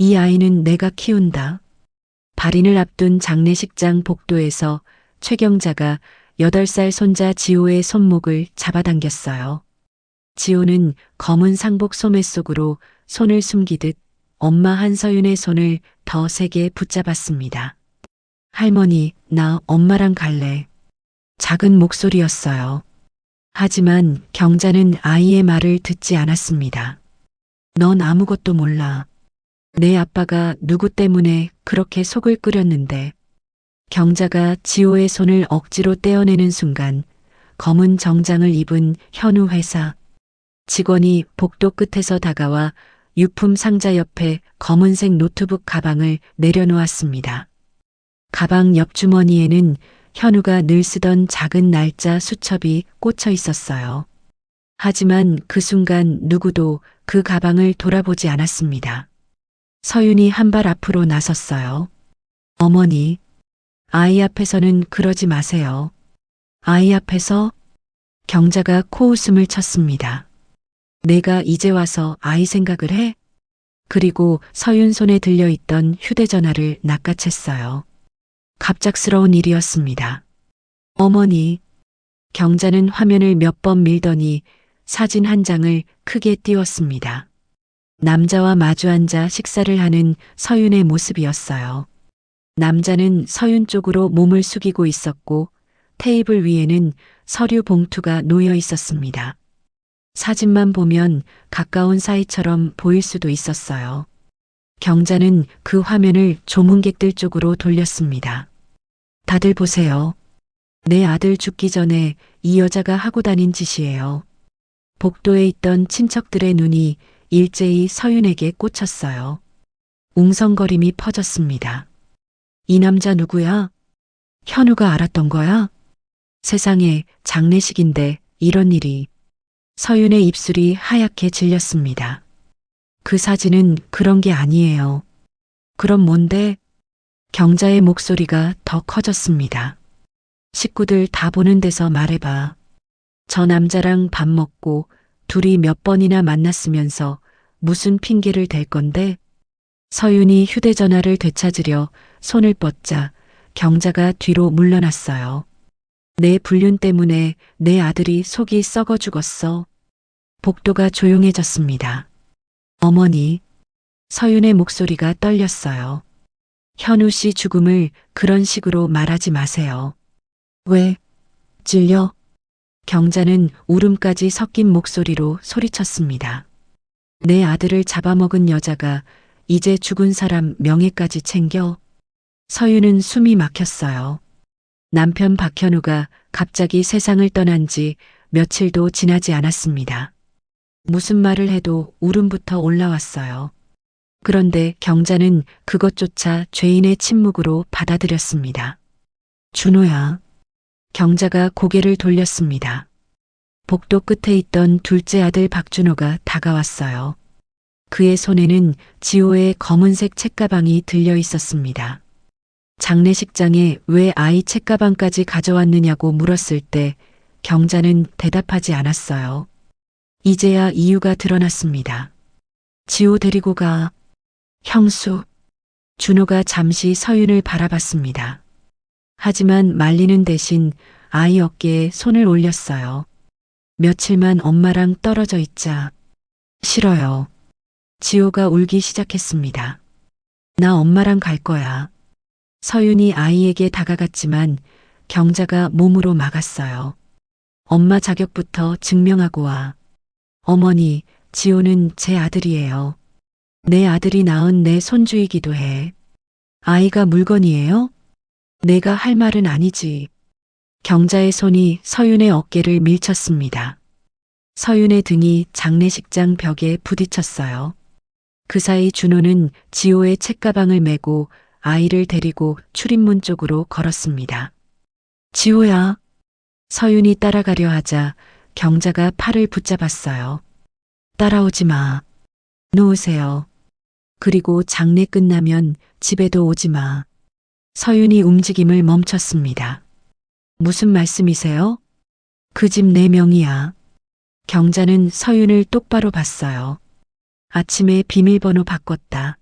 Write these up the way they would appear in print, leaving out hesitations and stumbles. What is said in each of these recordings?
이 아이는 내가 키운다. 발인을 앞둔 장례식장 복도에서 최경자가 8살 손자 지호의 손목을 잡아당겼어요. 지호는 검은 상복 소매 속으로 손을 숨기듯 엄마 한서윤의 손을 더 세게 붙잡았습니다. 할머니, 나 엄마랑 갈래. 작은 목소리였어요. 하지만 경자는 아이의 말을 듣지 않았습니다. 넌 아무것도 몰라. 내 아빠가 누구 때문에 그렇게 속을 끓였는데. 경자가 지호의 손을 억지로 떼어내는 순간 검은 정장을 입은 현우 회사 직원이 복도 끝에서 다가와 유품 상자 옆에 검은색 노트북 가방을 내려놓았습니다. 가방 옆 주머니에는 현우가 늘 쓰던 작은 날짜 수첩이 꽂혀 있었어요. 하지만 그 순간 누구도 그 가방을 돌아보지 않았습니다. 서윤이 한 발 앞으로 나섰어요. 어머니, 아이 앞에서는 그러지 마세요. 아이 앞에서? 경자가 코웃음을 쳤습니다. 내가 이제 와서 아이 생각을 해? 그리고 서윤 손에 들려있던 휴대전화를 낚아챘어요. 갑작스러운 일이었습니다. 어머니, 경자는 화면을 몇 번 밀더니 사진 한 장을 크게 띄웠습니다. 남자와 마주 앉아 식사를 하는 서윤의 모습이었어요. 남자는 서윤 쪽으로 몸을 숙이고 있었고 테이블 위에는 서류 봉투가 놓여 있었습니다. 사진만 보면 가까운 사이처럼 보일 수도 있었어요. 경자는 그 화면을 조문객들 쪽으로 돌렸습니다. 다들 보세요. 내 아들 죽기 전에 이 여자가 하고 다닌 짓이에요. 복도에 있던 친척들의 눈이 일제히 서윤에게 꽂혔어요. 웅성거림이 퍼졌습니다. 이 남자 누구야? 현우가 알았던 거야? 세상에, 장례식인데 이런 일이. 서윤의 입술이 하얗게 질렸습니다. 그 사진은 그런 게 아니에요. 그럼 뭔데? 경자의 목소리가 더 커졌습니다. 식구들 다 보는 데서 말해봐. 저 남자랑 밥 먹고 둘이 몇 번이나 만났으면서 무슨 핑계를 댈 건데? 서윤이 휴대전화를 되찾으려 손을 뻗자 경자가 뒤로 물러났어요. 내 불륜 때문에 내 아들이 속이 썩어 죽었어. 복도가 조용해졌습니다. 어머니, 서윤의 목소리가 떨렸어요. 현우 씨 죽음을 그런 식으로 말하지 마세요. 왜? 찔려? 경자는 울음까지 섞인 목소리로 소리쳤습니다. 내 아들을 잡아먹은 여자가 이제 죽은 사람 명예까지 챙겨? 서윤은 숨이 막혔어요. 남편 박현우가 갑자기 세상을 떠난 지 며칠도 지나지 않았습니다. 무슨 말을 해도 울음부터 올라왔어요. 그런데 경자는 그것조차 죄인의 침묵으로 받아들였습니다. 준호야. 경자가 고개를 돌렸습니다. 복도 끝에 있던 둘째 아들 박준호가 다가왔어요. 그의 손에는 지호의 검은색 책가방이 들려 있었습니다. 장례식장에 왜 아이 책가방까지 가져왔느냐고 물었을 때 경자는 대답하지 않았어요. 이제야 이유가 드러났습니다. 지호 데리고 가. 형수. 준호가 잠시 서윤을 바라봤습니다. 하지만 말리는 대신 아이 어깨에 손을 올렸어요. 며칠만 엄마랑 떨어져 있자. 싫어요. 지호가 울기 시작했습니다. 나 엄마랑 갈 거야. 서윤이 아이에게 다가갔지만 경자가 몸으로 막았어요. 엄마 자격부터 증명하고 와. 어머니, 지호는 제 아들이에요. 내 아들이 낳은 내 손주이기도 해. 아이가 물건이에요? 내가 할 말은 아니지. 경자의 손이 서윤의 어깨를 밀쳤습니다. 서윤의 등이 장례식장 벽에 부딪혔어요. 그 사이 준호는 지호의 책가방을 메고 아이를 데리고 출입문 쪽으로 걸었습니다. 지호야. 서윤이 따라가려 하자 경자가 팔을 붙잡았어요. 따라오지 마. 놓으세요. 그리고 장례 끝나면 집에도 오지 마. 서윤이 움직임을 멈췄습니다. 무슨 말씀이세요? 그 집 내 명의야. 경자는 서윤을 똑바로 봤어요. 아침에 비밀번호 바꿨다.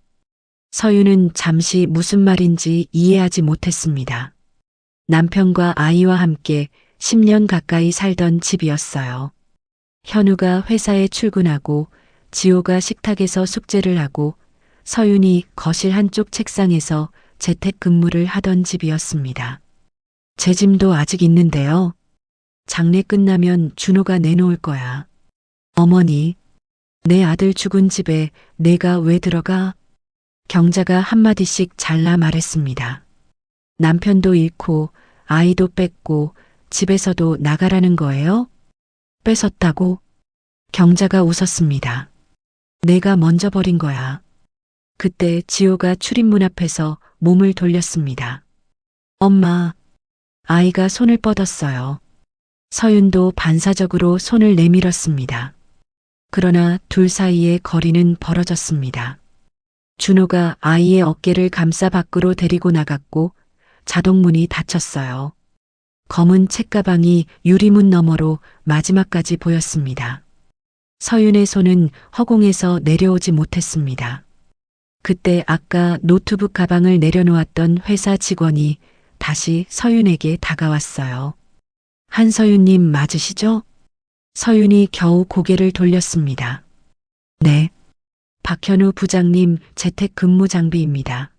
서유는 잠시 무슨 말인지 이해하지 못했습니다. 남편과 아이와 함께 10년 가까이 살던 집이었어요. 현우가 회사에 출근하고 지호가 식탁에서 숙제를 하고 서윤이 거실 한쪽 책상에서 재택근무를 하던 집이었습니다. 제 짐도 아직 있는데요. 장례 끝나면 준호가 내놓을 거야. 어머니, 내 아들 죽은 집에 내가 왜 들어가? 경자가 한마디씩 잘라 말했습니다. 남편도 잃고 아이도 뺐고 집에서도 나가라는 거예요? 뺏었다고? 경자가 웃었습니다. 내가 먼저 버린 거야. 그때 지호가 출입문 앞에서 몸을 돌렸습니다. 엄마, 아이가 손을 뻗었어요. 서윤도 반사적으로 손을 내밀었습니다. 그러나 둘 사이의 거리는 벌어졌습니다. 준호가 아이의 어깨를 감싸 밖으로 데리고 나갔고 자동문이 닫혔어요. 검은 책가방이 유리문 너머로 마지막까지 보였습니다. 서윤의 손은 허공에서 내려오지 못했습니다. 그때 아까 노트북 가방을 내려놓았던 회사 직원이 다시 서윤에게 다가왔어요. 한서윤님 맞으시죠? 서윤이 겨우 고개를 돌렸습니다. 네. 박현우 부장님 재택 근무 장비입니다.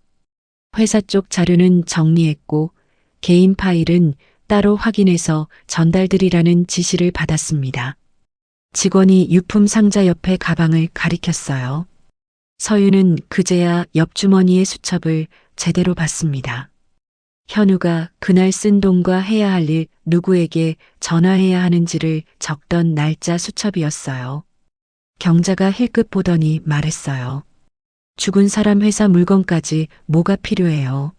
회사 쪽 자료는 정리했고 개인 파일은 따로 확인해서 전달드리라는 지시를 받았습니다. 직원이 유품 상자 옆에 가방을 가리켰어요. 서윤은 그제야 옆주머니의 수첩을 제대로 봤습니다. 현우가 그날 쓴 돈과 해야 할 일, 누구에게 전화해야 하는지를 적던 날짜 수첩이었어요. 경자가 힐끗 보더니 말했어요. 죽은 사람 회사 물건까지 뭐가 필요해요.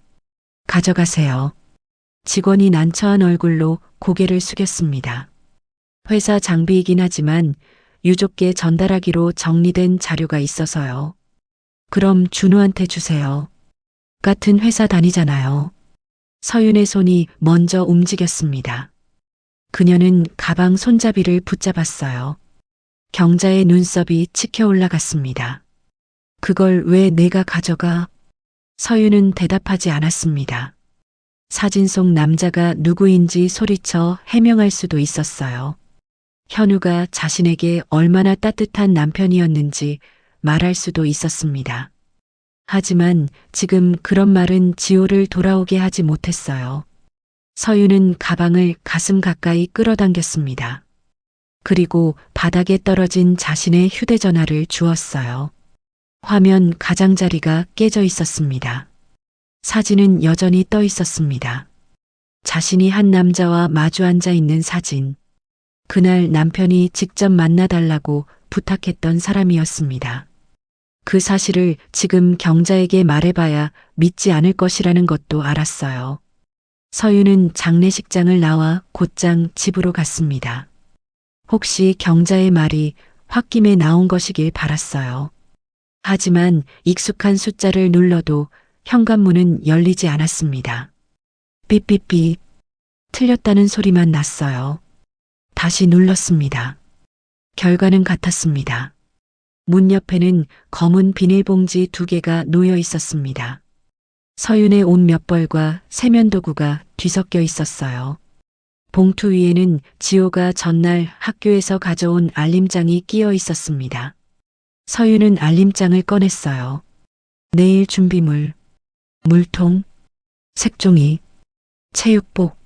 가져가세요. 직원이 난처한 얼굴로 고개를 숙였습니다. 회사 장비이긴 하지만 유족께 전달하기로 정리된 자료가 있어서요. 그럼 준호한테 주세요. 같은 회사 다니잖아요. 서윤의 손이 먼저 움직였습니다. 그녀는 가방 손잡이를 붙잡았어요. 경자의 눈썹이 치켜 올라갔습니다. 그걸 왜 내가 가져가? 서윤은 대답하지 않았습니다. 사진 속 남자가 누구인지 소리쳐 해명할 수도 있었어요. 현우가 자신에게 얼마나 따뜻한 남편이었는지 말할 수도 있었습니다. 하지만 지금 그런 말은 지호를 돌아오게 하지 못했어요. 서윤은 가방을 가슴 가까이 끌어당겼습니다. 그리고 바닥에 떨어진 자신의 휴대전화를 주었어요. 화면 가장자리가 깨져 있었습니다. 사진은 여전히 떠 있었습니다. 자신이 한 남자와 마주 앉아 있는 사진. 그날 남편이 직접 만나달라고 부탁했던 사람이었습니다. 그 사실을 지금 경자에게 말해봐야 믿지 않을 것이라는 것도 알았어요. 서윤은 장례식장을 나와 곧장 집으로 갔습니다. 혹시 경자의 말이 홧김에 나온 것이길 바랐어요. 하지만 익숙한 숫자를 눌러도 현관문은 열리지 않았습니다. 삐삐삐 틀렸다는 소리만 났어요. 다시 눌렀습니다. 결과는 같았습니다. 문 옆에는 검은 비닐봉지 2개가 놓여 있었습니다. 서윤의 옷 몇 벌과 세면도구가 뒤섞여 있었어요. 봉투 위에는 지호가 전날 학교에서 가져온 알림장이 끼어 있었습니다. 서윤은 알림장을 꺼냈어요. 내일 준비물, 물통, 색종이, 체육복.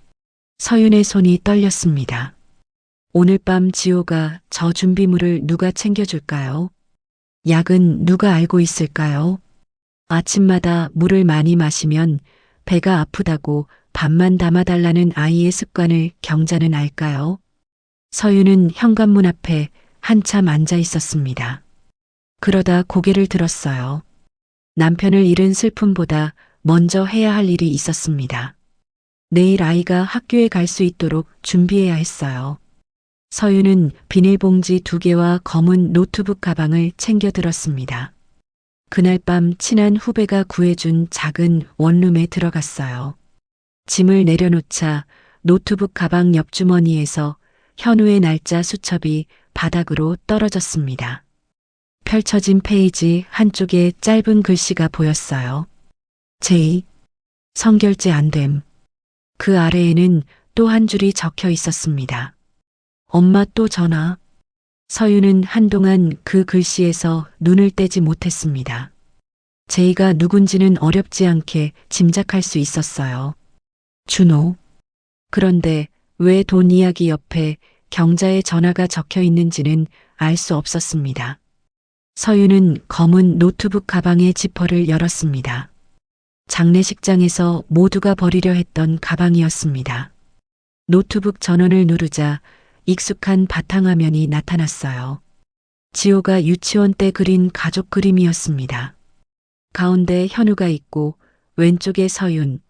서윤의 손이 떨렸습니다. 오늘 밤 지호가 저 준비물을 누가 챙겨줄까요? 약은 누가 알고 있을까요? 아침마다 물을 많이 마시면 배가 아프다고 밥만 담아달라는 아이의 습관을 경자는 알까요? 서윤은 현관문 앞에 한참 앉아 있었습니다. 그러다 고개를 들었어요. 남편을 잃은 슬픔보다 먼저 해야 할 일이 있었습니다. 내일 아이가 학교에 갈 수 있도록 준비해야 했어요. 서윤은 비닐봉지 2개와 검은 노트북 가방을 챙겨 들었습니다. 그날 밤 친한 후배가 구해준 작은 원룸에 들어갔어요. 짐을 내려놓자 노트북 가방 옆주머니에서 현우의 날짜 수첩이 바닥으로 떨어졌습니다. 펼쳐진 페이지 한쪽에 짧은 글씨가 보였어요. 제이, 성결제 안 됨. 그 아래에는 또 한 줄이 적혀 있었습니다. 엄마 또 전화. 서유는 한동안 그 글씨에서 눈을 떼지 못했습니다. 제이가 누군지는 어렵지 않게 짐작할 수 있었어요. 준호. 그런데 왜 돈 이야기 옆에 경자의 전화가 적혀 있는지는 알 수 없었습니다. 서유는 검은 노트북 가방의 지퍼를 열었습니다. 장례식장에서 모두가 버리려 했던 가방이었습니다. 노트북 전원을 누르자 익숙한 바탕화면이 나타났어요. 지호가 유치원 때 그린 가족 그림이었습니다. 가운데 현우가 있고 왼쪽에 서윤,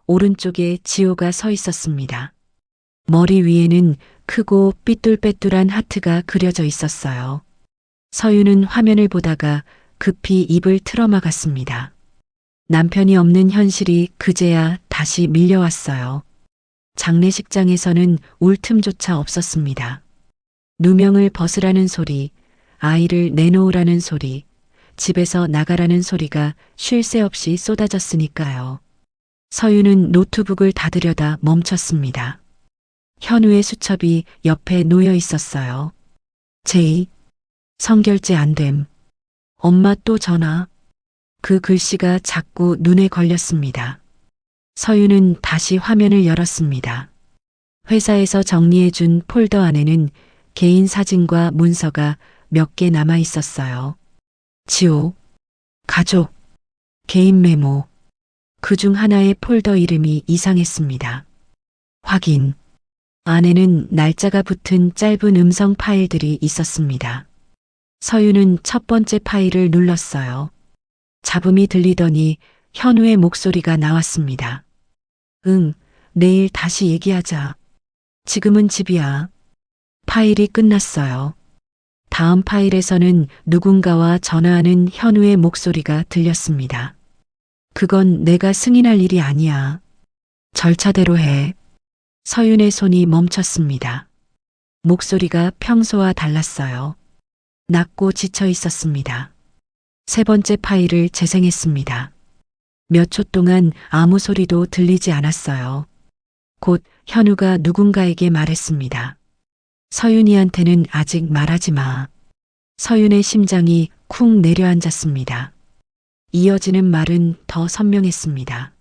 오른쪽에 지호가 서 있었습니다. 머리 위에는 크고 삐뚤빼뚤한 하트가 그려져 있었어요. 서윤은 화면을 보다가 급히 입을 틀어막았습니다. 남편이 없는 현실이 그제야 다시 밀려왔어요. 장례식장에서는 울 틈조차 없었습니다. 누명을 벗으라는 소리, 아이를 내놓으라는 소리, 집에서 나가라는 소리가 쉴 새 없이 쏟아졌으니까요. 서유는 노트북을 닫으려다 멈췄습니다. 현우의 수첩이 옆에 놓여 있었어요. 제이, 성결제 안 됨. 엄마 또 전화. 그 글씨가 자꾸 눈에 걸렸습니다. 서유는 다시 화면을 열었습니다. 회사에서 정리해준 폴더 안에는 개인 사진과 문서가 몇 개 남아 있었어요. 지호, 가족, 개인 메모. 그중 하나의 폴더 이름이 이상했습니다. 확인. 안에는 날짜가 붙은 짧은 음성 파일들이 있었습니다. 서유는 첫 번째 파일을 눌렀어요. 잡음이 들리더니 현우의 목소리가 나왔습니다. 응, 내일 다시 얘기하자. 지금은 집이야. 파일이 끝났어요. 다음 파일에서는 누군가와 전화하는 현우의 목소리가 들렸습니다. 그건 내가 승인할 일이 아니야. 절차대로 해. 서윤의 손이 멈췄습니다. 목소리가 평소와 달랐어요. 낮고 지쳐 있었습니다. 세 번째 파일을 재생했습니다. 몇 초 동안 아무 소리도 들리지 않았어요. 곧 현우가 누군가에게 말했습니다. 서윤이한테는 아직 말하지 마. 서윤의 심장이 쿵 내려앉았습니다. 이어지는 말은 더 선명했습니다.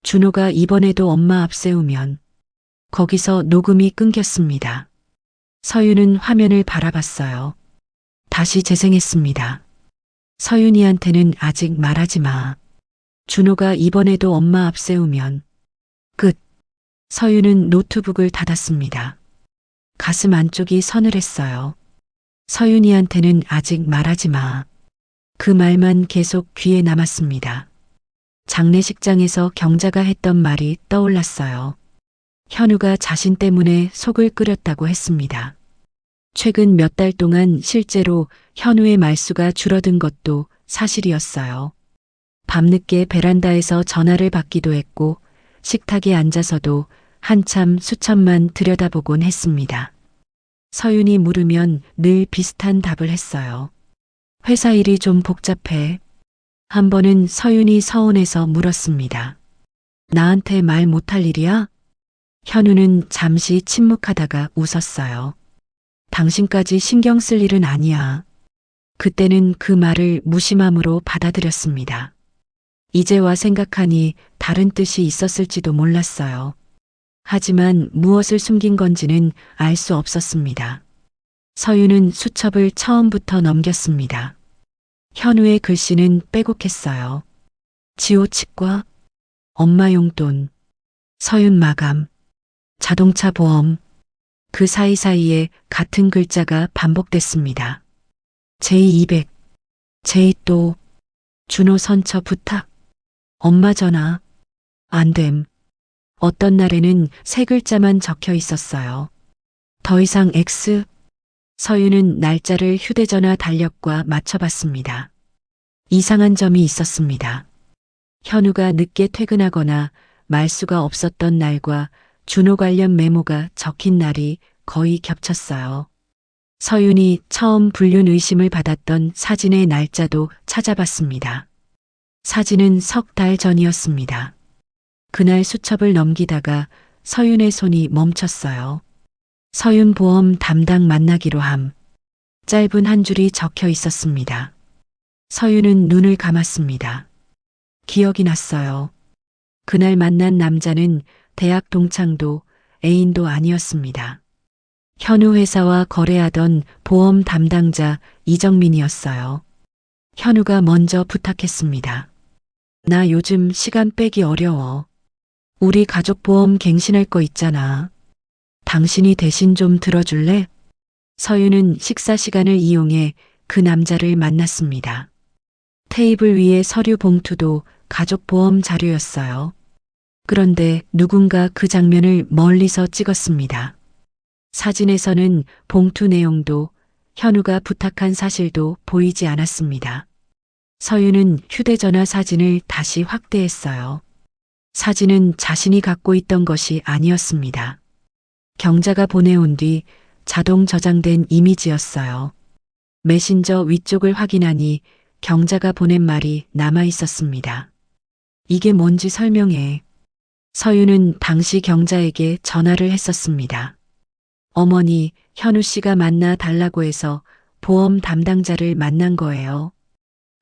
준호가 이번에도 엄마 앞세우면. 거기서 녹음이 끊겼습니다. 서윤은 화면을 바라봤어요. 다시 재생했습니다. 서윤이한테는 아직 말하지 마. 준호가 이번에도 엄마 앞세우면. 끝. 서윤은 노트북을 닫았습니다. 가슴 안쪽이 서늘했어요. 서윤이한테는 아직 말하지 마. 그 말만 계속 귀에 남았습니다. 장례식장에서 경자가 했던 말이 떠올랐어요. 현우가 자신 때문에 속을 끓였다고 했습니다. 최근 몇 달 동안 실제로 현우의 말수가 줄어든 것도 사실이었어요. 밤늦게 베란다에서 전화를 받기도 했고 식탁에 앉아서도 한참 수첩만 들여다보곤 했습니다. 서윤이 물으면 늘 비슷한 답을 했어요. 회사 일이 좀 복잡해. 한 번은 서윤이 서운해서 물었습니다. 나한테 말 못할 일이야? 현우는 잠시 침묵하다가 웃었어요. 당신까지 신경 쓸 일은 아니야. 그때는 그 말을 무심함으로 받아들였습니다. 이제와 생각하니 다른 뜻이 있었을지도 몰랐어요. 하지만 무엇을 숨긴 건지는 알 수 없었습니다. 서유는 수첩을 처음부터 넘겼습니다. 현우의 글씨는 빼곡했어요. 지호 치과, 엄마 용돈, 서윤 마감, 자동차 보험. 그 사이사이에 같은 글자가 반복됐습니다. 제200, 제이 또, 준호 선처 부탁, 엄마 전화, 안 됨. 어떤 날에는 세 글자만 적혀 있었어요. 더 이상 X. 서유는 날짜를 휴대전화 달력과 맞춰봤습니다. 이상한 점이 있었습니다. 현우가 늦게 퇴근하거나 말수가 없었던 날과 준호 관련 메모가 적힌 날이 거의 겹쳤어요. 서윤이 처음 불륜 의심을 받았던 사진의 날짜도 찾아봤습니다. 사진은 석 달 전이었습니다. 그날 수첩을 넘기다가 서윤의 손이 멈췄어요. 서윤 보험 담당 만나기로 함. 짧은 한 줄이 적혀 있었습니다. 서윤은 눈을 감았습니다. 기억이 났어요. 그날 만난 남자는 대학 동창도 애인도 아니었습니다. 현우 회사와 거래하던 보험 담당자 이정민이었어요. 현우가 먼저 부탁했습니다. 나 요즘 시간 빼기 어려워. 우리 가족 보험 갱신할 거 있잖아. 당신이 대신 좀 들어줄래? 서윤은 식사 시간을 이용해 그 남자를 만났습니다. 테이블 위에 서류 봉투도 가족 보험 자료였어요. 그런데 누군가 그 장면을 멀리서 찍었습니다. 사진에서는 봉투 내용도 현우가 부탁한 사실도 보이지 않았습니다. 서윤은 휴대전화 사진을 다시 확대했어요. 사진은 자신이 갖고 있던 것이 아니었습니다. 경자가 보내온 뒤 자동 저장된 이미지였어요. 메신저 위쪽을 확인하니 경자가 보낸 말이 남아 있었습니다. 이게 뭔지 설명해. 서윤은 당시 경자에게 전화를 했었습니다. 어머니, 현우 씨가 만나 달라고 해서 보험 담당자를 만난 거예요.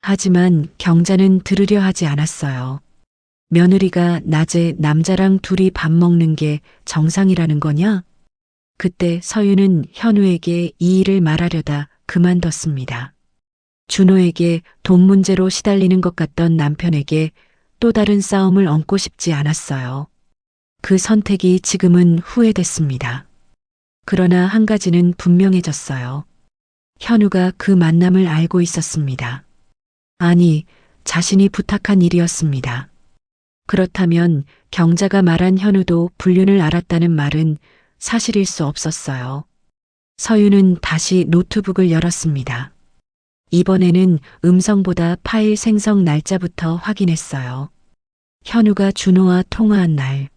하지만 경자는 들으려 하지 않았어요. 며느리가 낮에 남자랑 둘이 밥 먹는 게 정상이라는 거냐? 그때 서윤은 현우에게 이 일을 말하려다 그만뒀습니다. 준호에게 돈 문제로 시달리는 것 같던 남편에게 또 다른 싸움을 얹고 싶지 않았어요. 그 선택이 지금은 후회됐습니다. 그러나 한 가지는 분명해졌어요. 현우가 그 만남을 알고 있었습니다. 아니, 자신이 부탁한 일이었습니다. 그렇다면 경자가 말한 현우도 불륜을 알았다는 말은 사실일 수 없었어요. 서윤은 다시 노트북을 열었습니다. 이번에는 음성보다 파일 생성 날짜부터 확인했어요. 현우가 준호와 통화한 날,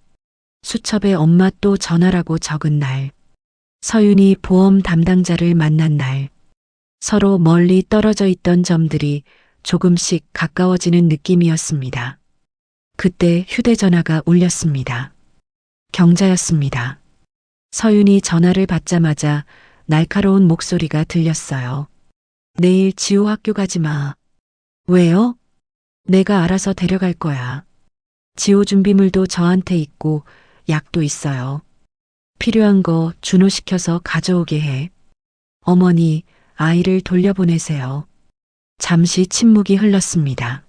수첩에 엄마 또 전화라고 적은 날, 서윤이 보험 담당자를 만난 날, 서로 멀리 떨어져 있던 점들이 조금씩 가까워지는 느낌이었습니다. 그때 휴대전화가 울렸습니다. 경자였습니다. 서윤이 전화를 받자마자 날카로운 목소리가 들렸어요. 내일 지호 학교 가지 마. 왜요? 내가 알아서 데려갈 거야. 지호 준비물도 저한테 있고 약도 있어요. 필요한 거 준호 시켜서 가져오게 해. 어머니, 아이를 돌려보내세요. 잠시 침묵이 흘렀습니다.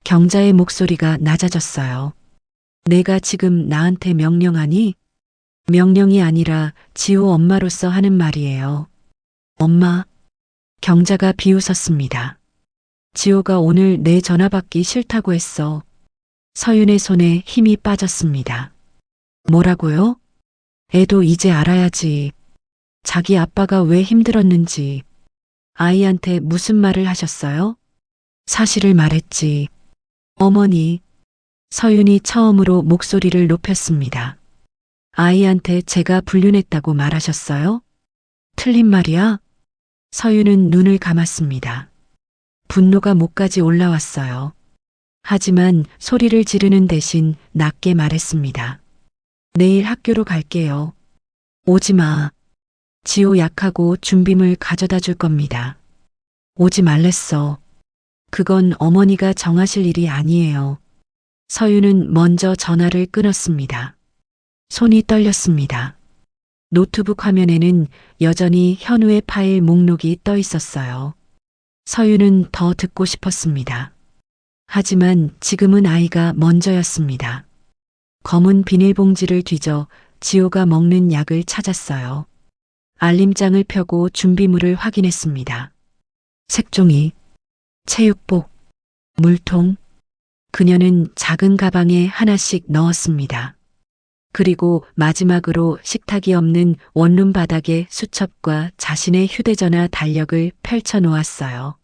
경자의 목소리가 낮아졌어요. 내가 지금 나한테 명령하니? 명령이 아니라 지호 엄마로서 하는 말이에요. 엄마. 경자가 비웃었습니다. 지호가 오늘 내 전화 받기 싫다고 했어. 서윤의 손에 힘이 빠졌습니다. 뭐라고요? 애도 이제 알아야지. 자기 아빠가 왜 힘들었는지. 아이한테 무슨 말을 하셨어요? 사실을 말했지. 어머니. 서윤이 처음으로 목소리를 높였습니다. 아이한테 제가 불륜했다고 말하셨어요? 틀린 말이야? 서윤은 눈을 감았습니다. 분노가 목까지 올라왔어요. 하지만 소리를 지르는 대신 낮게 말했습니다. 내일 학교로 갈게요. 오지 마. 지호 약하고 준비물 가져다 줄 겁니다. 오지 말랬어. 그건 어머니가 정하실 일이 아니에요. 서윤은 먼저 전화를 끊었습니다. 손이 떨렸습니다. 노트북 화면에는 여전히 현우의 파일 목록이 떠 있었어요. 서윤은 더 듣고 싶었습니다. 하지만 지금은 아이가 먼저였습니다. 검은 비닐봉지를 뒤져 지호가 먹는 약을 찾았어요. 알림장을 펴고 준비물을 확인했습니다. 색종이, 체육복, 물통. 그녀는 작은 가방에 하나씩 넣었습니다. 그리고 마지막으로 식탁이 없는 원룸 바닥에 수첩과 자신의 휴대전화 달력을 펼쳐 놓았어요.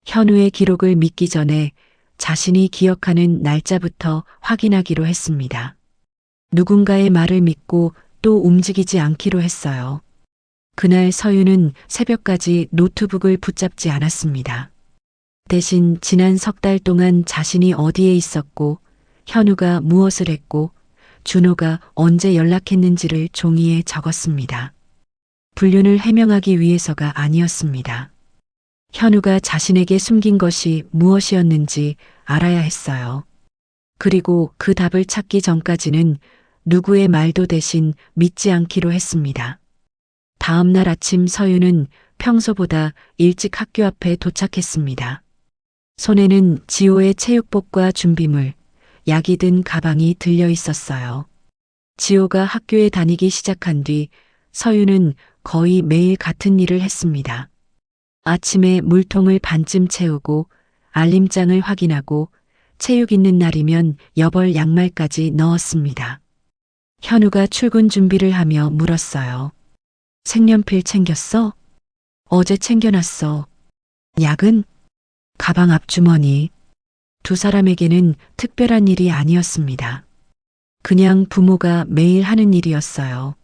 현우의 기록을 믿기 전에 자신이 기억하는 날짜부터 확인하기로 했습니다. 누군가의 말을 믿고 또 움직이지 않기로 했어요. 그날 서윤은 새벽까지 노트북을 붙잡지 않았습니다. 대신 지난 석 달 동안 자신이 어디에 있었고, 현우가 무엇을 했고, 준호가 언제 연락했는지를 종이에 적었습니다. 불륜을 해명하기 위해서가 아니었습니다. 현우가 자신에게 숨긴 것이 무엇이었는지 알아야 했어요. 그리고 그 답을 찾기 전까지는 누구의 말도 대신 믿지 않기로 했습니다. 다음 날 아침 서윤은 평소보다 일찍 학교 앞에 도착했습니다. 손에는 지호의 체육복과 준비물, 약이 든 가방이 들려 있었어요. 지호가 학교에 다니기 시작한 뒤 서윤은 거의 매일 같은 일을 했습니다. 아침에 물통을 반쯤 채우고 알림장을 확인하고 체육 있는 날이면 여벌 양말까지 넣었습니다. 현우가 출근 준비를 하며 물었어요. 색연필 챙겼어? 어제 챙겨놨어. 약은? 가방 앞주머니. 두 사람에게는 특별한 일이 아니었습니다. 그냥 부모가 매일 하는 일이었어요.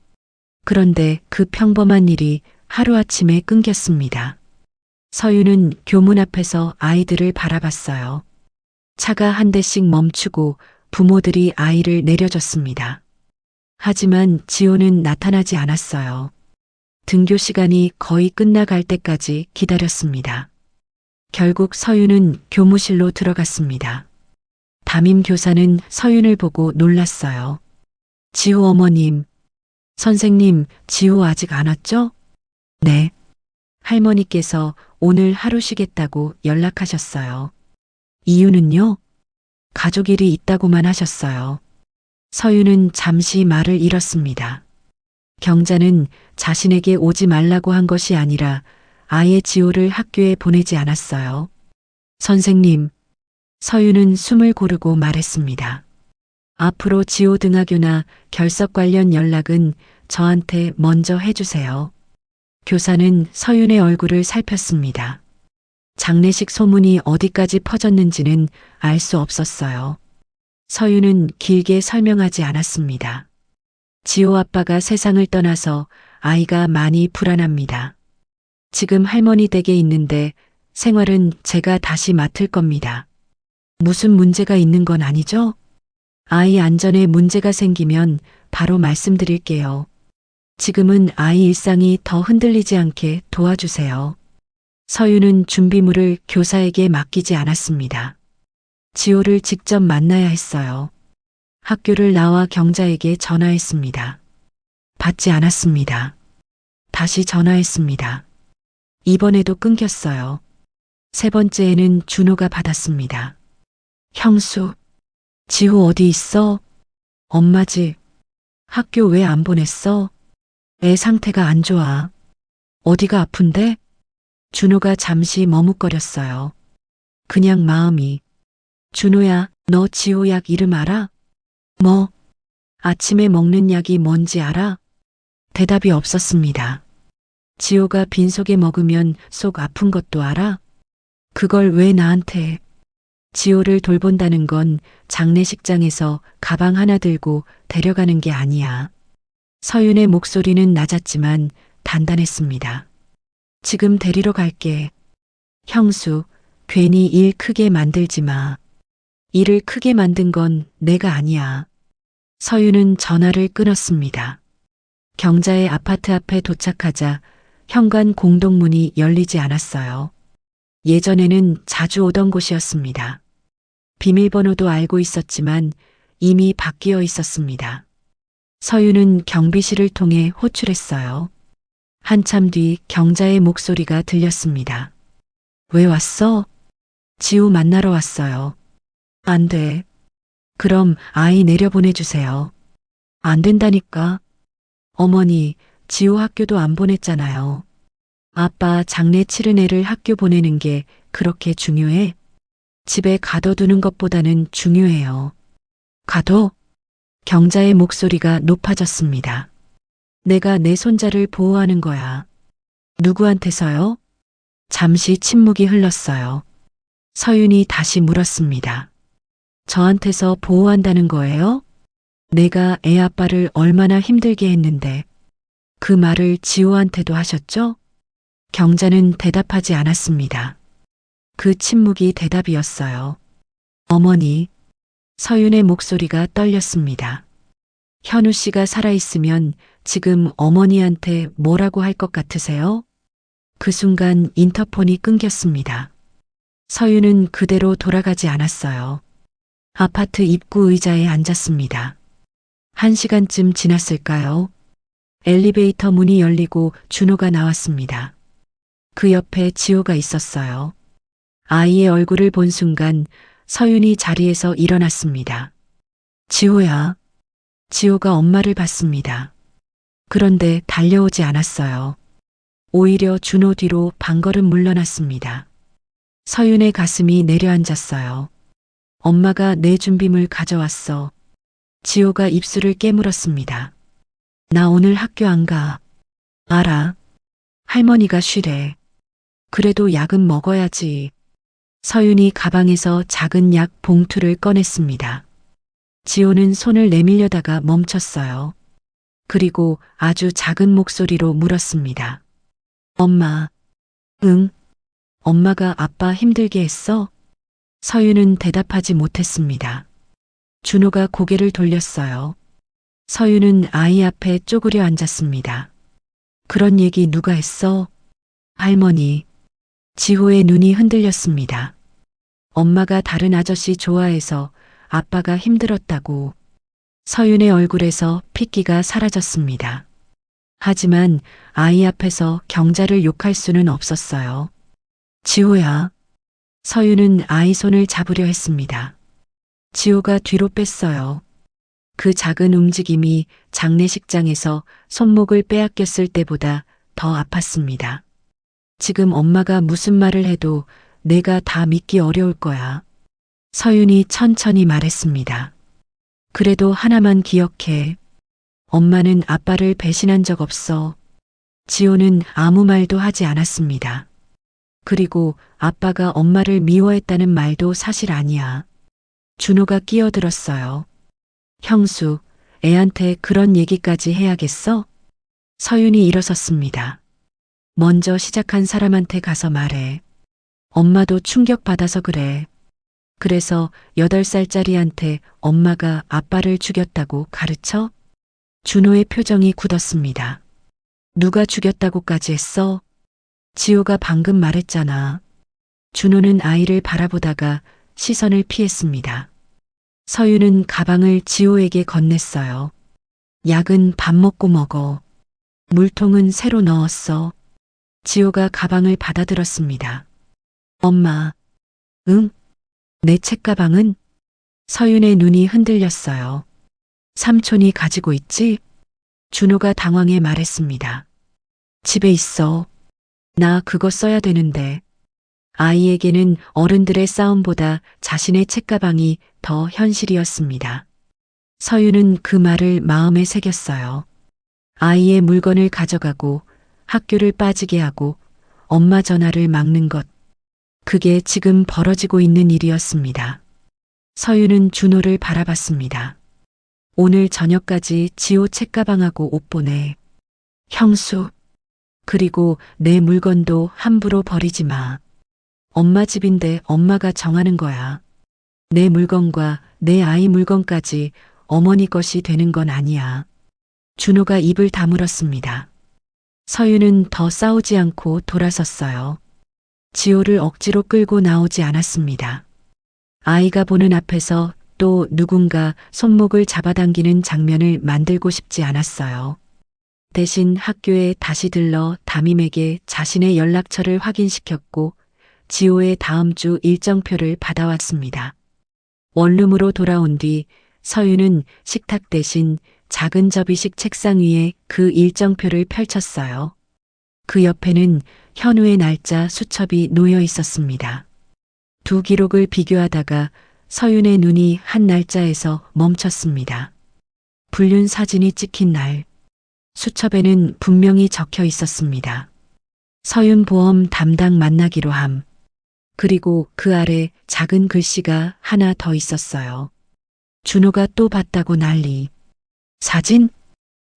그런데 그 평범한 일이 하루아침에 끊겼습니다. 서윤은 교문 앞에서 아이들을 바라봤어요. 차가 한 대씩 멈추고 부모들이 아이를 내려줬습니다. 하지만 지호는 나타나지 않았어요. 등교 시간이 거의 끝나갈 때까지 기다렸습니다. 결국 서윤은 교무실로 들어갔습니다. 담임 교사는 서윤을 보고 놀랐어요. 지호 어머님, 선생님, 지호 아직 안 왔죠? 네. 할머니께서 오늘 하루 쉬겠다고 연락하셨어요. 이유는요? 가족 일이 있다고만 하셨어요. 서윤은 잠시 말을 잃었습니다. 경자는 자신에게 오지 말라고 한 것이 아니라 아예 지호를 학교에 보내지 않았어요. 선생님, 서윤은 숨을 고르고 말했습니다. 앞으로 지호 등하교나 결석 관련 연락은 저한테 먼저 해주세요. 교사는 서윤의 얼굴을 살폈습니다. 장례식 소문이 어디까지 퍼졌는지는 알 수 없었어요. 서윤은 길게 설명하지 않았습니다. 지호 아빠가 세상을 떠나서 아이가 많이 불안합니다. 지금 할머니 댁에 있는데 생활은 제가 다시 맡을 겁니다. 무슨 문제가 있는 건 아니죠? 아이 안전에 문제가 생기면 바로 말씀드릴게요. 지금은 아이 일상이 더 흔들리지 않게 도와주세요. 서윤은 준비물을 교사에게 맡기지 않았습니다. 지호를 직접 만나야 했어요. 학교를 나와 경자에게 전화했습니다. 받지 않았습니다. 다시 전화했습니다. 이번에도 끊겼어요. 세 번째에는 준호가 받았습니다. 형수, 지호 어디 있어? 엄마 집. 학교 왜 안 보냈어? 애 상태가 안 좋아. 어디가 아픈데? 준호가 잠시 머뭇거렸어요. 그냥 마음이. 준호야, 너 지호 약 이름 알아? 뭐? 아침에 먹는 약이 뭔지 알아? 대답이 없었습니다. 지호가 빈속에 먹으면 속 아픈 것도 알아? 그걸 왜 나한테 해? 지호를 돌본다는 건 장례식장에서 가방 하나 들고 데려가는 게 아니야. 서윤의 목소리는 낮았지만 단단했습니다. 지금 데리러 갈게. 형수, 괜히 일 크게 만들지 마. 일을 크게 만든 건 내가 아니야. 서윤은 전화를 끊었습니다. 경자의 아파트 앞에 도착하자 현관 공동문이 열리지 않았어요. 예전에는 자주 오던 곳이었습니다. 비밀번호도 알고 있었지만 이미 바뀌어 있었습니다. 서윤은 경비실을 통해 호출했어요. 한참 뒤 경자의 목소리가 들렸습니다. 왜 왔어? 지호 만나러 왔어요. 안 돼. 그럼 아이 내려보내주세요. 안 된다니까. 어머니, 지호 학교도 안 보냈잖아요. 아빠 장례 치른 애를 학교 보내는 게 그렇게 중요해? 집에 가둬두는 것보다는 중요해요. 가둬? 경자의 목소리가 높아졌습니다. 내가 내 손자를 보호하는 거야. 누구한테서요? 잠시 침묵이 흘렀어요. 서윤이 다시 물었습니다. 저한테서 보호한다는 거예요? 내가 애 아빠를 얼마나 힘들게 했는데. 그 말을 지호한테도 하셨죠? 경자는 대답하지 않았습니다. 그 침묵이 대답이었어요. 어머니, 서윤의 목소리가 떨렸습니다. 현우 씨가 살아있으면 지금 어머니한테 뭐라고 할 것 같으세요? 그 순간 인터폰이 끊겼습니다. 서윤은 그대로 돌아가지 않았어요. 아파트 입구 의자에 앉았습니다. 1시간쯤 지났을까요? 엘리베이터 문이 열리고 준호가 나왔습니다. 그 옆에 지호가 있었어요. 아이의 얼굴을 본 순간 서윤이 자리에서 일어났습니다. 지호야. 지호가 엄마를 봤습니다. 그런데 달려오지 않았어요. 오히려 준호 뒤로 반걸음 물러났습니다. 서윤의 가슴이 내려앉았어요. 엄마가 내 준비물 가져왔어. 지호가 입술을 깨물었습니다. 나 오늘 학교 안 가. 알아. 할머니가 쉬래. 그래도 약은 먹어야지. 서윤이 가방에서 작은 약 봉투를 꺼냈습니다. 지호는 손을 내밀려다가 멈췄어요. 그리고 아주 작은 목소리로 물었습니다. 엄마. 응? 엄마가 아빠 힘들게 했어? 서윤은 대답하지 못했습니다. 준호가 고개를 돌렸어요. 서윤은 아이 앞에 쪼그려 앉았습니다. 그런 얘기 누가 했어? 할머니. 지호의 눈이 흔들렸습니다. 엄마가 다른 아저씨 좋아해서 아빠가 힘들었다고. 서윤의 얼굴에서 핏기가 사라졌습니다. 하지만 아이 앞에서 경자를 욕할 수는 없었어요. 지호야. 서윤은 아이 손을 잡으려 했습니다. 지호가 뒤로 뺐어요. 그 작은 움직임이 장례식장에서 손목을 빼앗겼을 때보다 더 아팠습니다. 지금 엄마가 무슨 말을 해도 내가 다 믿기 어려울 거야. 서윤이 천천히 말했습니다. 그래도 하나만 기억해. 엄마는 아빠를 배신한 적 없어. 지호는 아무 말도 하지 않았습니다. 그리고 아빠가 엄마를 미워했다는 말도 사실 아니야. 준호가 끼어들었어요. 형수, 애한테 그런 얘기까지 해야겠어? 서윤이 일어섰습니다. 먼저 시작한 사람한테 가서 말해. 엄마도 충격받아서 그래. 그래서 8살짜리한테 엄마가 아빠를 죽였다고 가르쳐? 준호의 표정이 굳었습니다. 누가 죽였다고까지 했어? 지호가 방금 말했잖아. 준호는 아이를 바라보다가 시선을 피했습니다. 서윤은 가방을 지호에게 건넸어요. 약은 밥 먹고 먹어. 물통은 새로 넣었어. 지호가 가방을 받아들었습니다. 엄마. 응? 내 책가방은? 서윤의 눈이 흔들렸어요. 삼촌이 가지고 있지? 준호가 당황해 말했습니다. 집에 있어. 나 그거 써야 되는데. 아이에게는 어른들의 싸움보다 자신의 책가방이 더 현실이었습니다. 서윤은 그 말을 마음에 새겼어요. 아이의 물건을 가져가고 학교를 빠지게 하고 엄마 전화를 막는 것. 그게 지금 벌어지고 있는 일이었습니다. 서윤은 준호를 바라봤습니다. 오늘 저녁까지 지호 책가방하고 옷 보내. 형수. 그리고 내 물건도 함부로 버리지 마. 엄마 집인데 엄마가 정하는 거야. 내 물건과 내 아이 물건까지 어머니 것이 되는 건 아니야. 준호가 입을 다물었습니다. 서윤은 더 싸우지 않고 돌아섰어요. 지호를 억지로 끌고 나오지 않았습니다. 아이가 보는 앞에서 또 누군가 손목을 잡아당기는 장면을 만들고 싶지 않았어요. 대신 학교에 다시 들러 담임에게 자신의 연락처를 확인시켰고 지호의 다음 주 일정표를 받아왔습니다. 원룸으로 돌아온 뒤 서윤은 식탁 대신 작은 접이식 책상 위에 그 일정표를 펼쳤어요. 그 옆에는 현우의 날짜 수첩이 놓여 있었습니다. 두 기록을 비교하다가 서윤의 눈이 한 날짜에서 멈췄습니다. 불륜 사진이 찍힌 날. 수첩에는 분명히 적혀 있었습니다. 서윤 보험 담당 만나기로 함. 그리고 그 아래 작은 글씨가 하나 더 있었어요. 준호가 또 봤다고 난리. 사진?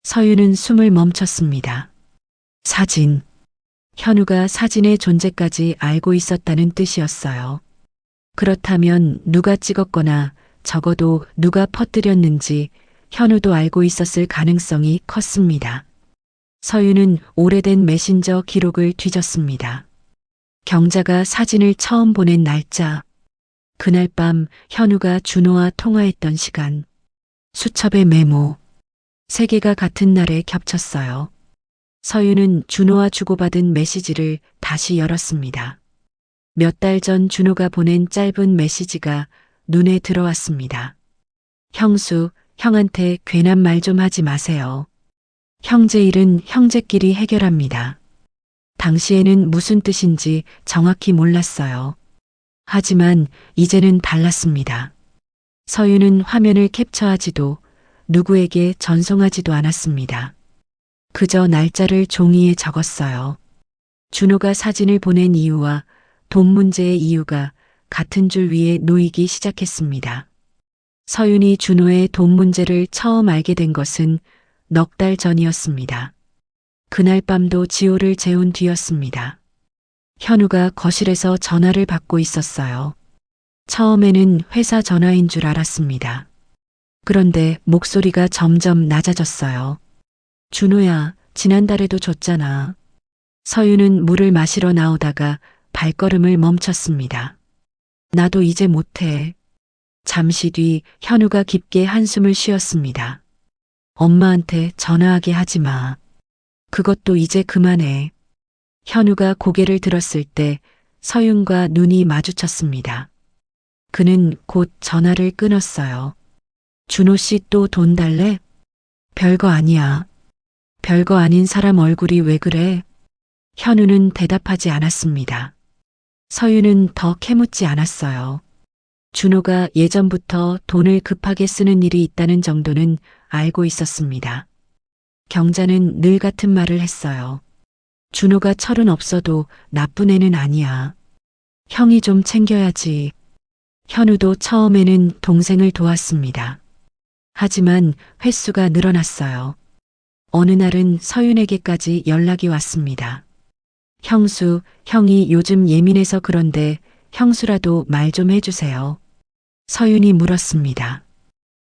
서윤은 숨을 멈췄습니다. 사진. 현우가 사진의 존재까지 알고 있었다는 뜻이었어요. 그렇다면 누가 찍었거나 적어도 누가 퍼뜨렸는지 현우도 알고 있었을 가능성이 컸습니다. 서윤은 오래된 메신저 기록을 뒤졌습니다. 경자가 사진을 처음 보낸 날짜, 그날 밤 현우가 준호와 통화했던 시간, 수첩의 메모, 세 개가 같은 날에 겹쳤어요. 서윤은 준호와 주고받은 메시지를 다시 열었습니다. 몇 달 전 준호가 보낸 짧은 메시지가 눈에 들어왔습니다. 형수, 형한테 괜한 말 좀 하지 마세요. 형제 일은 형제끼리 해결합니다. 당시에는 무슨 뜻인지 정확히 몰랐어요. 하지만 이제는 달랐습니다. 서윤은 화면을 캡처하지도 누구에게 전송하지도 않았습니다. 그저 날짜를 종이에 적었어요. 준호가 사진을 보낸 이유와 돈 문제의 이유가 같은 줄 위에 놓이기 시작했습니다. 서윤이 준호의 돈 문제를 처음 알게 된 것은 넉 달 전이었습니다. 그날 밤도 지호를 재운 뒤였습니다. 현우가 거실에서 전화를 받고 있었어요. 처음에는 회사 전화인 줄 알았습니다. 그런데 목소리가 점점 낮아졌어요. 준호야, 지난달에도 줬잖아. 서윤은 물을 마시러 나오다가 발걸음을 멈췄습니다. 나도 이제 못해. 잠시 뒤 현우가 깊게 한숨을 쉬었습니다. 엄마한테 전화하게 하지 마. 그것도 이제 그만해. 현우가 고개를 들었을 때 서윤과 눈이 마주쳤습니다. 그는 곧 전화를 끊었어요. 준호 씨 또 돈 달래? 별거 아니야. 별거 아닌 사람 얼굴이 왜 그래? 현우는 대답하지 않았습니다. 서윤은 더 캐묻지 않았어요. 준호가 예전부터 돈을 급하게 쓰는 일이 있다는 정도는 알고 있었습니다. 경자는 늘 같은 말을 했어요. 준호가 철은 없어도 나쁜 애는 아니야. 형이 좀 챙겨야지. 현우도 처음에는 동생을 도왔습니다. 하지만 횟수가 늘어났어요. 어느 날은 서윤에게까지 연락이 왔습니다. 형수, 형이 요즘 예민해서 그런데 형수라도 말 좀 해주세요. 서윤이 물었습니다.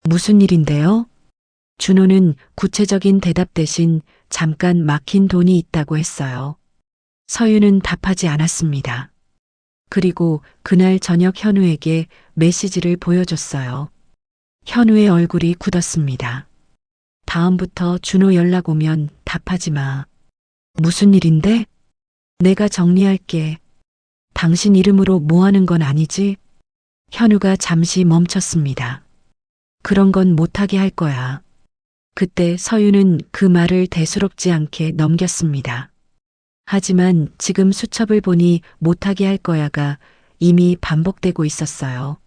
무슨 일인데요? 준호는 구체적인 대답 대신 잠깐 막힌 돈이 있다고 했어요. 서윤은 답하지 않았습니다. 그리고 그날 저녁 현우에게 메시지를 보여줬어요. 현우의 얼굴이 굳었습니다. 다음부터 준호 연락 오면 답하지 마. 무슨 일인데? 내가 정리할게. 당신 이름으로 뭐 하는 건 아니지? 현우가 잠시 멈췄습니다. 그런 건 못하게 할 거야. 그때 서윤은 그 말을 대수롭지 않게 넘겼습니다. 하지만 지금 수첩을 보니 못하게 할 거야가 이미 반복되고 있었어요.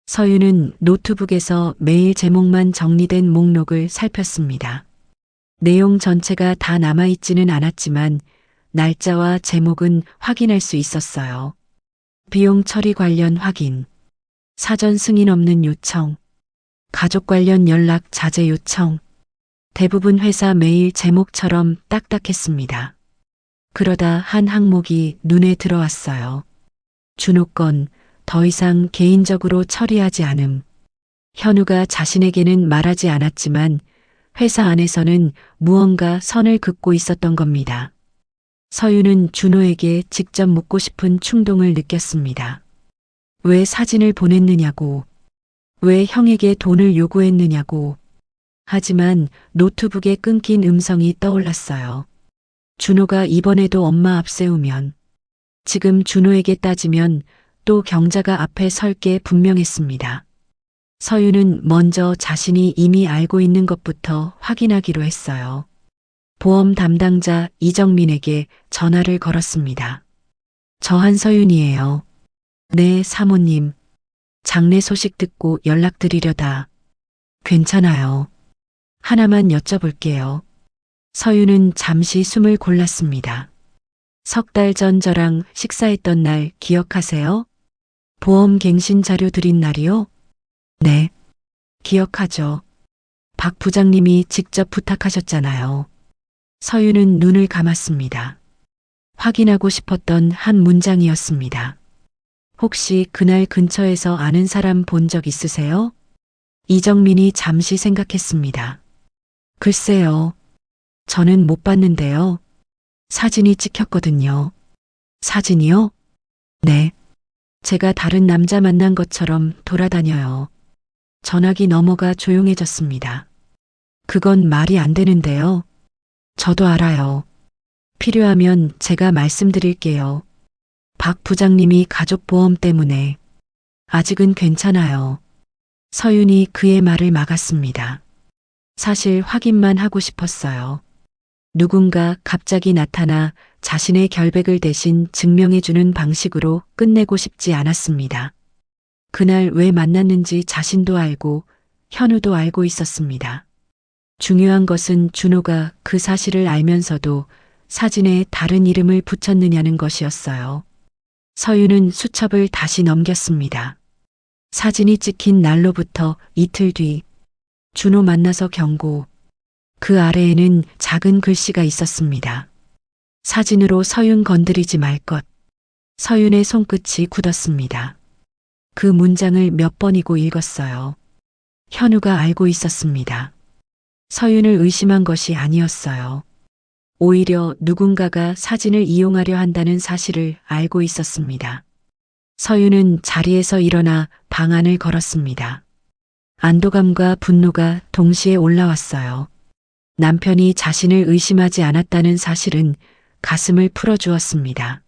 서윤은 노트북에서 메일 제목만 정리된 목록을 살폈습니다. 내용 전체가 다 남아있지는 않았지만 날짜와 제목은 확인할 수 있었어요. 비용 처리 관련 확인, 사전 승인 없는 요청, 가족 관련 연락 자제 요청, 대부분 회사 메일 제목처럼 딱딱했습니다. 그러다 한 항목이 눈에 들어왔어요. 준호 건 더 이상 개인적으로 처리하지 않음. 현우가 자신에게는 말하지 않았지만 회사 안에서는 무언가 선을 긋고 있었던 겁니다. 서윤은 준호에게 직접 묻고 싶은 충동을 느꼈습니다. 왜 사진을 보냈느냐고, 왜 형에게 돈을 요구했느냐고. 하지만 노트북에 끊긴 음성이 떠올랐어요. 준호가 이번에도 엄마 앞세우면, 지금 준호에게 따지면 또 경자가 앞에 설 게 분명했습니다. 서윤은 먼저 자신이 이미 알고 있는 것부터 확인하기로 했어요. 보험 담당자 이정민에게 전화를 걸었습니다. 저 한서윤이에요. 네, 사모님. 장례 소식 듣고 연락드리려다. 괜찮아요. 하나만 여쭤볼게요. 서윤은 잠시 숨을 골랐습니다. 석 달 전 저랑 식사했던 날 기억하세요? 보험 갱신 자료 드린 날이요? 네, 기억하죠. 박 부장님이 직접 부탁하셨잖아요. 서윤은 눈을 감았습니다. 확인하고 싶었던 한 문장이었습니다. 혹시 그날 근처에서 아는 사람 본 적 있으세요? 이정민이 잠시 생각했습니다. 글쎄요. 저는 못 봤는데요. 사진이 찍혔거든요. 사진이요? 네. 제가 다른 남자 만난 것처럼 돌아다녀요. 전화기 너머가 조용해졌습니다. 그건 말이 안 되는데요. 저도 알아요. 필요하면 제가 말씀드릴게요. 박 부장님이 가족보험 때문에 아직은 괜찮아요. 서윤이 그의 말을 막았습니다. 사실 확인만 하고 싶었어요. 누군가 갑자기 나타나 자신의 결백을 대신 증명해주는 방식으로 끝내고 싶지 않았습니다. 그날 왜 만났는지 자신도 알고 현우도 알고 있었습니다. 중요한 것은 준호가 그 사실을 알면서도 사진에 다른 이름을 붙였느냐는 것이었어요. 서윤은 수첩을 다시 넘겼습니다. 사진이 찍힌 날로부터 이틀 뒤 준호 만나서 경고. 그 아래에는 작은 글씨가 있었습니다. 사진으로 서윤 건드리지 말 것. 서윤의 손끝이 굳었습니다. 그 문장을 몇 번이고 읽었어요. 현우가 알고 있었습니다. 서윤을 의심한 것이 아니었어요. 오히려 누군가가 사진을 이용하려 한다는 사실을 알고 있었습니다. 서윤은 자리에서 일어나 방 안을 걸었습니다. 안도감과 분노가 동시에 올라왔어요. 남편이 자신을 의심하지 않았다는 사실은 가슴을 풀어주었습니다.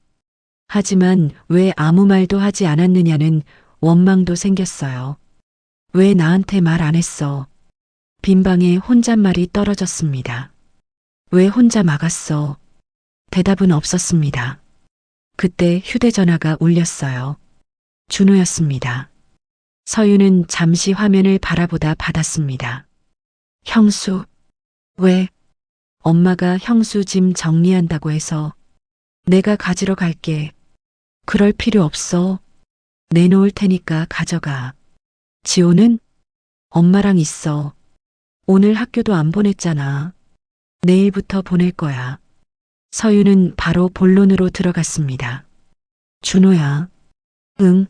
하지만 왜 아무 말도 하지 않았느냐는 원망도 생겼어요. 왜 나한테 말 안 했어? 빈방에 혼잣말이 떨어졌습니다. 왜 혼자 막았어? 대답은 없었습니다. 그때 휴대전화가 울렸어요. 준호였습니다. 서윤은 잠시 화면을 바라보다 받았습니다. 형수, 왜? 엄마가 형수 짐 정리한다고 해서 내가 가지러 갈게. 그럴 필요 없어. 내놓을 테니까 가져가. 지호는? 엄마랑 있어. 오늘 학교도 안 보냈잖아. 내일부터 보낼 거야. 서윤은 바로 본론으로 들어갔습니다. 준호야. 응.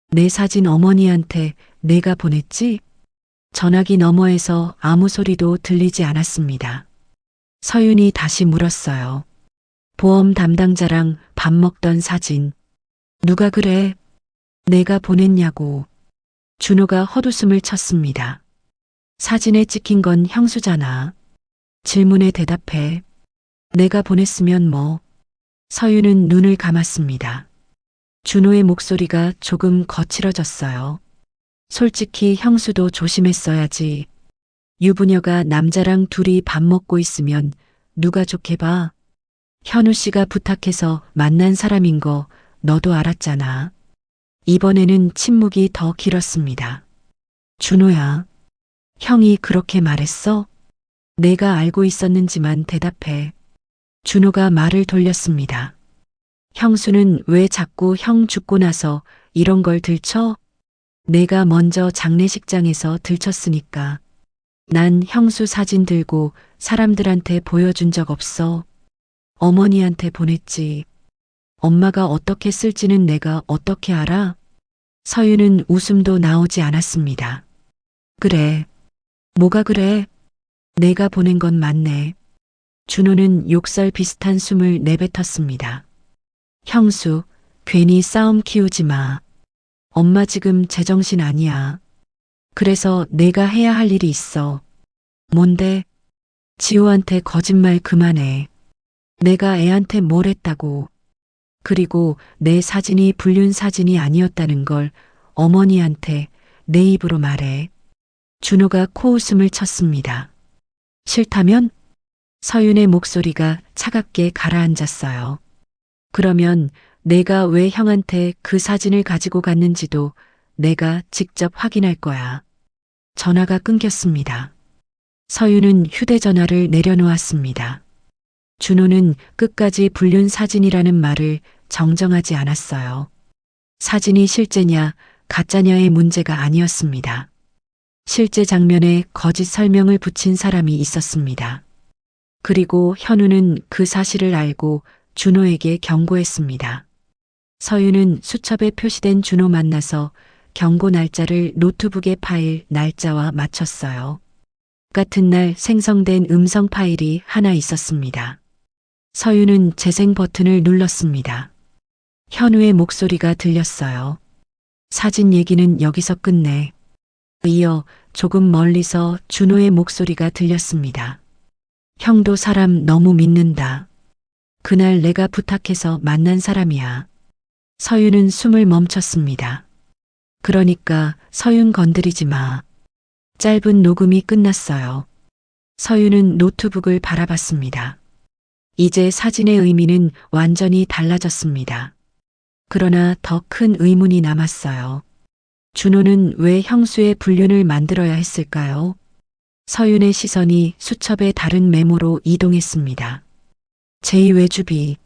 내 사진 어머니한테 내가 보냈지? 전화기 너머에서 아무 소리도 들리지 않았습니다. 서윤이 다시 물었어요. 보험 담당자랑 밥 먹던 사진. 누가 그래? 내가 보냈냐고. 준호가 헛웃음을 쳤습니다. 사진에 찍힌 건 형수잖아. 질문에 대답해. 내가 보냈으면 뭐. 서윤은 눈을 감았습니다. 준호의 목소리가 조금 거칠어졌어요. 솔직히 형수도 조심했어야지. 유부녀가 남자랑 둘이 밥 먹고 있으면 누가 좋게 봐. 현우 씨가 부탁해서 만난 사람인 거 너도 알았잖아. 이번에는 침묵이 더 길었습니다. 준호야, 형이 그렇게 말했어? 내가 알고 있었는지만 대답해. 준호가 말을 돌렸습니다. 형수는 왜 자꾸 형 죽고 나서 이런 걸 들춰? 내가 먼저 장례식장에서 들쳤으니까. 난 형수 사진 들고 사람들한테 보여준 적 없어. 어머니한테 보냈지. 엄마가 어떻게 쓸지는 내가 어떻게 알아? 서윤은 웃음도 나오지 않았습니다. 그래. 뭐가 그래? 내가 보낸 건 맞네. 준호는 욕설 비슷한 숨을 내뱉었습니다. 형수, 괜히 싸움 키우지 마. 엄마 지금 제정신 아니야. 그래서 내가 해야 할 일이 있어. 뭔데? 지호한테 거짓말 그만해. 내가 애한테 뭘 했다고. 그리고 내 사진이 불륜 사진이 아니었다는 걸 어머니한테 내 입으로 말해. 준호가 코웃음을 쳤습니다. 싫다면? 서윤의 목소리가 차갑게 가라앉았어요. 그러면 내가 왜 형한테 그 사진을 가지고 갔는지도 내가 직접 확인할 거야. 전화가 끊겼습니다. 서윤은 휴대전화를 내려놓았습니다. 준호는 끝까지 불륜 사진이라는 말을 정정하지 않았어요. 사진이 실제냐 가짜냐의 문제가 아니었습니다. 실제 장면에 거짓 설명을 붙인 사람이 있었습니다. 그리고 현우는 그 사실을 알고 준호에게 경고했습니다. 서윤은 수첩에 표시된 준호 만나서 경고 날짜를 노트북의 파일 날짜와 맞췄어요. 같은 날 생성된 음성 파일이 하나 있었습니다. 서윤은 재생 버튼을 눌렀습니다. 현우의 목소리가 들렸어요. 사진 얘기는 여기서 끝내. 이어 조금 멀리서 준호의 목소리가 들렸습니다. 형도 사람 너무 믿는다. 그날 내가 부탁해서 만난 사람이야. 서윤은 숨을 멈췄습니다. 그러니까 서윤 건드리지 마. 짧은 녹음이 끝났어요. 서윤은 노트북을 바라봤습니다. 이제 사진의 의미는 완전히 달라졌습니다. 그러나 더 큰 의문이 남았어요. 준호는 왜 형수의 불륜을 만들어야 했을까요? 서윤의 시선이 수첩의 다른 메모로 이동했습니다. 제2외주비,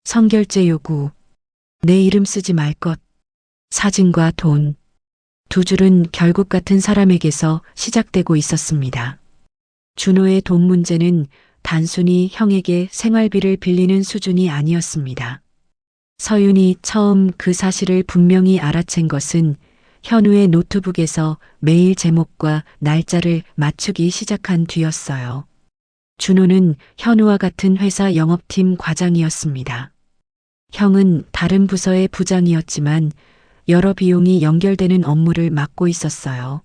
성결제 요구, 내 이름 쓰지 말 것, 사진과 돈. 두 줄은 결국 같은 사람에게서 시작되고 있었습니다. 준호의 돈 문제는 단순히 형에게 생활비를 빌리는 수준이 아니었습니다. 서윤이 처음 그 사실을 분명히 알아챈 것은 현우의 노트북에서 메일 제목과 날짜를 맞추기 시작한 뒤였어요. 준호는 현우와 같은 회사 영업팀 과장이었습니다. 형은 다른 부서의 부장이었지만 여러 비용이 연결되는 업무를 맡고 있었어요.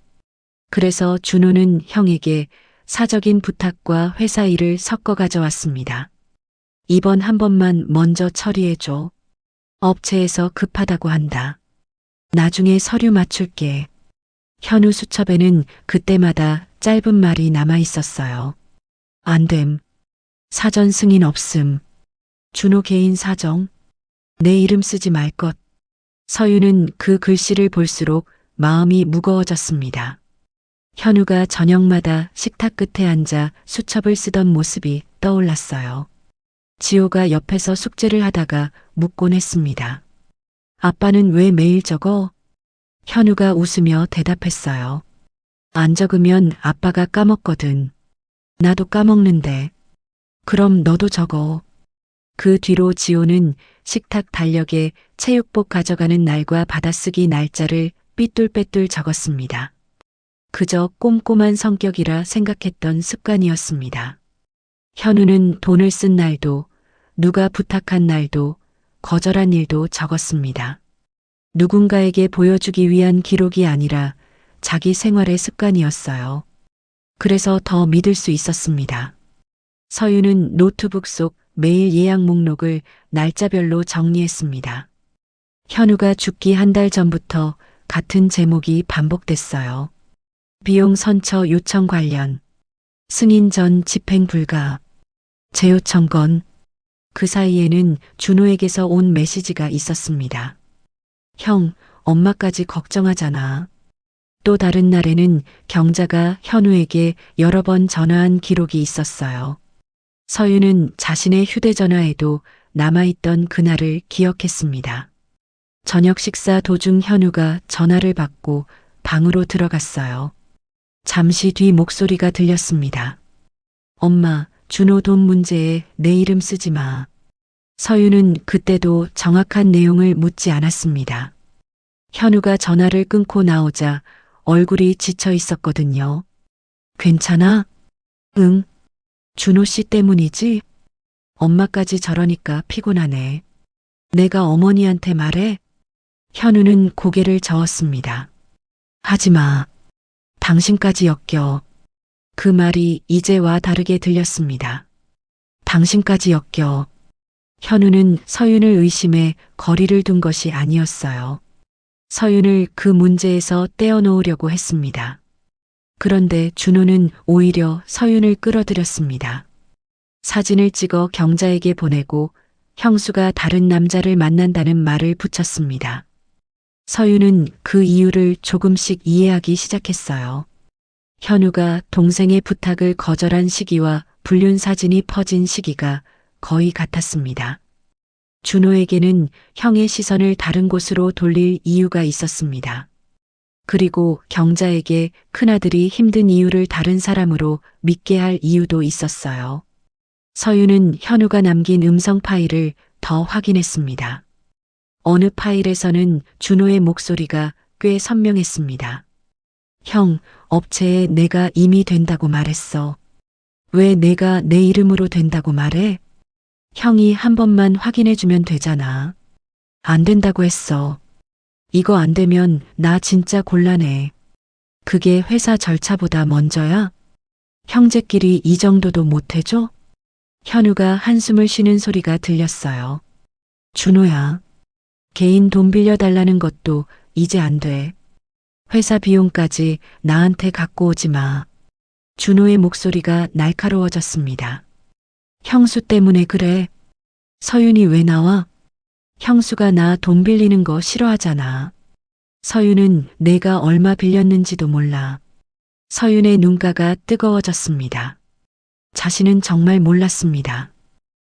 그래서 준호는 형에게 사적인 부탁과 회사 일을 섞어 가져왔습니다. 이번 한 번만 먼저 처리해줘. 업체에서 급하다고 한다. 나중에 서류 맞출게. 현우 수첩에는 그때마다 짧은 말이 남아 있었어요. 안 됨. 사전 승인 없음. 준호 개인 사정. 내 이름 쓰지 말 것. 서윤은 그 글씨를 볼수록 마음이 무거워졌습니다. 현우가 저녁마다 식탁 끝에 앉아 수첩을 쓰던 모습이 떠올랐어요. 지호가 옆에서 숙제를 하다가 묻곤 했습니다. 아빠는 왜 매일 적어? 현우가 웃으며 대답했어요. 안 적으면 아빠가 까먹거든. 나도 까먹는데. 그럼 너도 적어. 그 뒤로 지호는 식탁 달력에 체육복 가져가는 날과 받아쓰기 날짜를 삐뚤빼뚤 적었습니다. 그저 꼼꼼한 성격이라 생각했던 습관이었습니다. 현우는 돈을 쓴 날도, 누가 부탁한 날도, 거절한 일도 적었습니다. 누군가에게 보여주기 위한 기록이 아니라 자기 생활의 습관이었어요. 그래서 더 믿을 수 있었습니다. 서윤은 노트북 속 메일 예약 목록을 날짜별로 정리했습니다. 현우가 죽기 한 달 전부터 같은 제목이 반복됐어요. 비용 선처 요청 관련, 승인 전 집행 불가, 재요청 건. 그 사이에는 준호에게서 온 메시지가 있었습니다. 형, 엄마까지 걱정하잖아. 또 다른 날에는 경자가 현우에게 여러 번 전화한 기록이 있었어요. 서윤은 자신의 휴대전화에도 남아있던 그날을 기억했습니다. 저녁 식사 도중 현우가 전화를 받고 방으로 들어갔어요. 잠시 뒤 목소리가 들렸습니다. 엄마, 준호 돈 문제에 내 이름 쓰지 마. 서윤은 그때도 정확한 내용을 묻지 않았습니다. 현우가 전화를 끊고 나오자 얼굴이 지쳐 있었거든요. 괜찮아? 응. 준호 씨 때문이지? 엄마까지 저러니까 피곤하네. 내가 어머니한테 말해? 현우는 고개를 저었습니다. 하지 마. 당신까지 엮여. 그 말이 이제와 다르게 들렸습니다. 당신까지 엮여. 현우는 서윤을 의심해 거리를 둔 것이 아니었어요. 서윤을 그 문제에서 떼어놓으려고 했습니다. 그런데 준호는 오히려 서윤을 끌어들였습니다. 사진을 찍어 경자에게 보내고 형수가 다른 남자를 만난다는 말을 붙였습니다. 서윤은 그 이유를 조금씩 이해하기 시작했어요. 현우가 동생의 부탁을 거절한 시기와 불륜 사진이 퍼진 시기가 거의 같았습니다. 준호에게는 형의 시선을 다른 곳으로 돌릴 이유가 있었습니다. 그리고 경자에게 큰아들이 힘든 이유를 다른 사람으로 믿게 할 이유도 있었어요. 서유는 현우가 남긴 음성 파일을 더 확인했습니다. 어느 파일에서는 준호의 목소리가 꽤 선명했습니다. 형, 업체에 내가 이미 된다고 말했어. 왜 내가 내 이름으로 된다고 말해? 형이 한 번만 확인해주면 되잖아. 안 된다고 했어. 이거 안 되면 나 진짜 곤란해. 그게 회사 절차보다 먼저야? 형제끼리 이 정도도 못 해줘? 현우가 한숨을 쉬는 소리가 들렸어요. 준호야, 개인 돈 빌려달라는 것도 이제 안 돼. 회사 비용까지 나한테 갖고 오지 마. 준호의 목소리가 날카로워졌습니다. 형수 때문에 그래. 서윤이 왜 나와? 형수가 나 돈 빌리는 거 싫어하잖아. 서윤은 내가 얼마 빌렸는지도 몰라. 서윤의 눈가가 뜨거워졌습니다. 자신은 정말 몰랐습니다.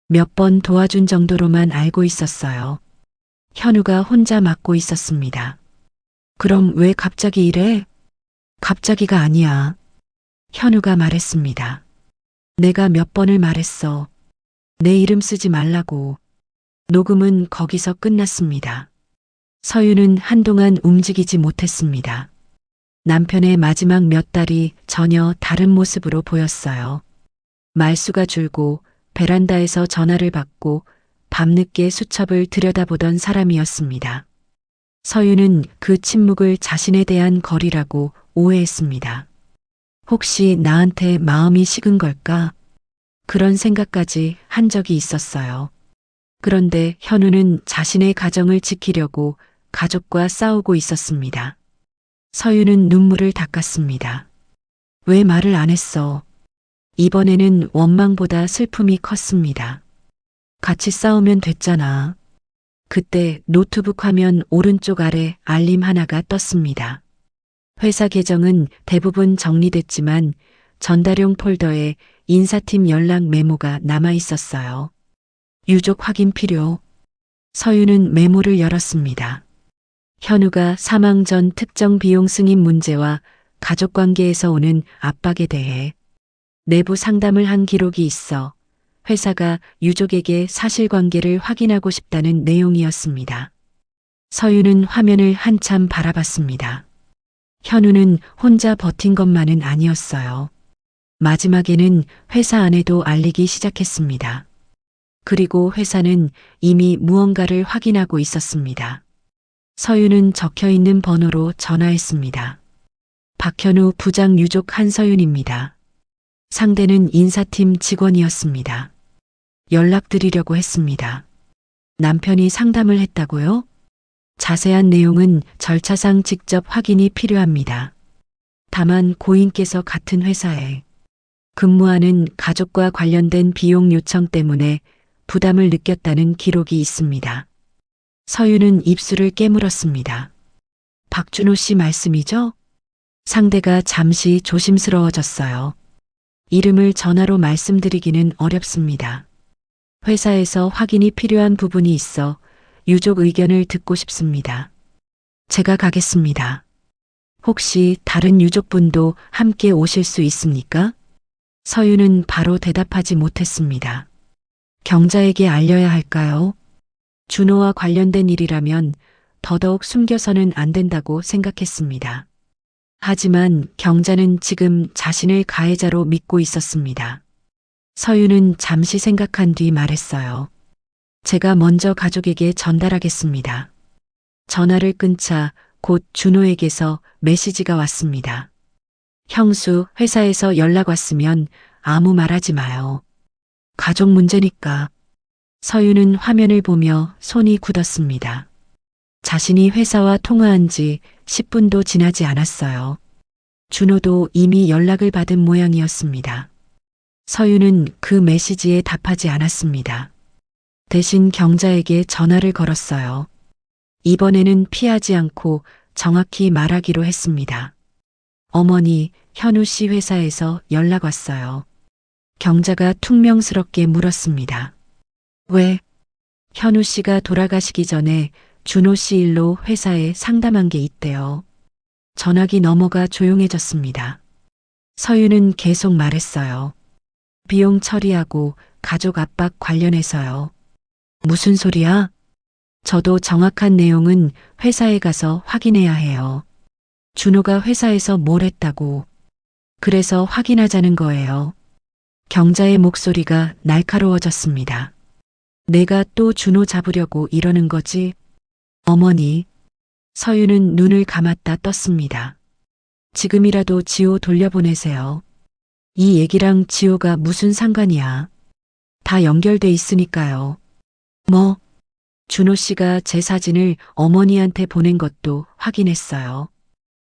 몇 번 도와준 정도로만 알고 있었어요. 현우가 혼자 맡고 있었습니다. 그럼 왜 갑자기 이래? 갑자기가 아니야. 현우가 말했습니다. 내가 몇 번을 말했어. 내 이름 쓰지 말라고. 녹음은 거기서 끝났습니다. 서유는 한동안 움직이지 못했습니다. 남편의 마지막 몇 달이 전혀 다른 모습으로 보였어요. 말수가 줄고 베란다에서 전화를 받고 밤늦게 수첩을 들여다보던 사람이었습니다. 서유는 그 침묵을 자신에 대한 거리라고 오해했습니다. 혹시 나한테 마음이 식은 걸까? 그런 생각까지 한 적이 있었어요. 그런데 현우는 자신의 가정을 지키려고 가족과 싸우고 있었습니다. 서유는 눈물을 닦았습니다. 왜 말을 안 했어? 이번에는 원망보다 슬픔이 컸습니다. 같이 싸우면 됐잖아. 그때 노트북 화면 오른쪽 아래 알림 하나가 떴습니다. 회사 계정은 대부분 정리됐지만 전달용 폴더에 인사팀 연락 메모가 남아 있었어요. 유족 확인 필요. 서유는 메모를 열었습니다. 현우가 사망 전 특정 비용 승인 문제와 가족관계에서 오는 압박에 대해 내부 상담을 한 기록이 있어 회사가 유족에게 사실관계를 확인하고 싶다는 내용이었습니다. 서유는 화면을 한참 바라봤습니다. 현우는 혼자 버틴 것만은 아니었어요. 마지막에는 회사 안에도 알리기 시작했습니다. 그리고 회사는 이미 무언가를 확인하고 있었습니다. 서유는 적혀있는 번호로 전화했습니다. 박현우 부장 유족 한서윤입니다. 상대는 인사팀 직원이었습니다. 연락드리려고 했습니다. 남편이 상담을 했다고요? 자세한 내용은 절차상 직접 확인이 필요합니다. 다만 고인께서 같은 회사에 근무하는 가족과 관련된 비용 요청 때문에 부담을 느꼈다는 기록이 있습니다. 서유는 입술을 깨물었습니다. 박준호 씨 말씀이죠? 상대가 잠시 조심스러워졌어요. 이름을 전화로 말씀드리기는 어렵습니다. 회사에서 확인이 필요한 부분이 있어 유족 의견을 듣고 싶습니다. 제가 가겠습니다. 혹시 다른 유족분도 함께 오실 수 있습니까? 서유는 바로 대답하지 못했습니다. 경자에게 알려야 할까요? 준호와 관련된 일이라면 더더욱 숨겨서는 안 된다고 생각했습니다. 하지만 경자는 지금 자신을 가해자로 믿고 있었습니다. 서유는 잠시 생각한 뒤 말했어요. 제가 먼저 가족에게 전달하겠습니다. 전화를 끊자 곧 준호에게서 메시지가 왔습니다. 형수, 회사에서 연락 왔으면 아무 말하지 마요. 가족 문제니까. 서유는 화면을 보며 손이 굳었습니다. 자신이 회사와 통화한 지 10분도 지나지 않았어요. 준호도 이미 연락을 받은 모양이었습니다. 서유는 그 메시지에 답하지 않았습니다. 대신 경자에게 전화를 걸었어요. 이번에는 피하지 않고 정확히 말하기로 했습니다. 어머니, 현우 씨 회사에서 연락 왔어요. 경자가 퉁명스럽게 물었습니다. 왜? 현우 씨가 돌아가시기 전에 준호 씨 일로 회사에 상담한 게 있대요. 전화기 너머가 조용해졌습니다. 서윤은 계속 말했어요. 비용 처리하고 가족 압박 관련해서요. 무슨 소리야? 저도 정확한 내용은 회사에 가서 확인해야 해요. 준호가 회사에서 뭘 했다고. 그래서 확인하자는 거예요. 경자의 목소리가 날카로워졌습니다. 내가 또 준호 잡으려고 이러는 거지? 어머니. 서윤은 눈을 감았다 떴습니다. 지금이라도 지호 돌려보내세요. 이 얘기랑 지호가 무슨 상관이야. 다 연결돼 있으니까요. 뭐? 준호 씨가 제 사진을 어머니한테 보낸 것도 확인했어요.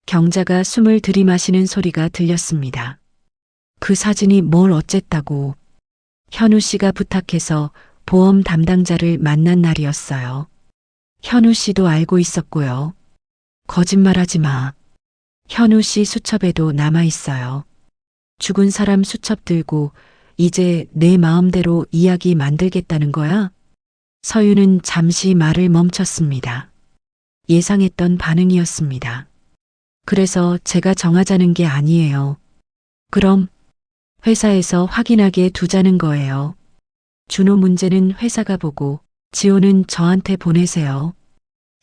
경자가 숨을 들이마시는 소리가 들렸습니다. 그 사진이 뭘 어쨌다고. 현우 씨가 부탁해서 보험 담당자를 만난 날이었어요. 현우 씨도 알고 있었고요. 거짓말하지 마. 현우 씨 수첩에도 남아 있어요. 죽은 사람 수첩 들고 이제 내 마음대로 이야기 만들겠다는 거야? 서윤은 잠시 말을 멈췄습니다. 예상했던 반응이었습니다. 그래서 제가 정하자는 게 아니에요. 그럼 회사에서 확인하게 두자는 거예요. 준호 문제는 회사가 보고 지호는 저한테 보내세요.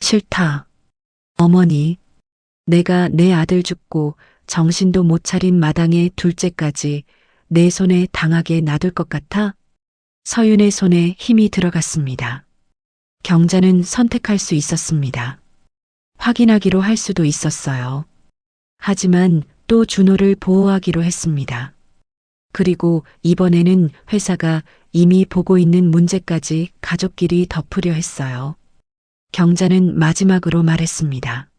싫다. 어머니, 내가 내 아들 죽고 정신도 못 차린 마당에 둘째까지 내 손에 당하게 놔둘 것 같아? 서윤의 손에 힘이 들어갔습니다. 경자는 선택할 수 있었습니다. 확인하기로 할 수도 있었어요. 하지만 또 준호를 보호하기로 했습니다. 그리고 이번에는 회사가 이미 보고 있는 문제까지 가족끼리 덮으려 했어요. 경자는 마지막으로 말했습니다.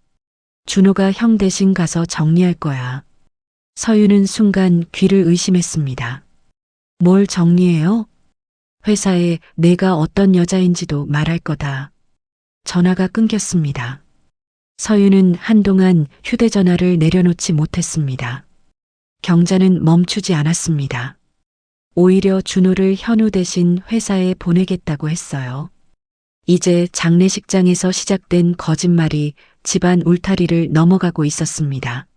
준호가 형 대신 가서 정리할 거야. 서윤은 순간 귀를 의심했습니다. 뭘 정리해요? 회사에 내가 어떤 여자인지도 말할 거다. 전화가 끊겼습니다. 서윤은 한동안 휴대전화를 내려놓지 못했습니다. 경자는 멈추지 않았습니다. 오히려 준호를 현우 대신 회사에 보내겠다고 했어요. 이제 장례식장에서 시작된 거짓말이 집안 울타리를 넘어가고 있었습니다.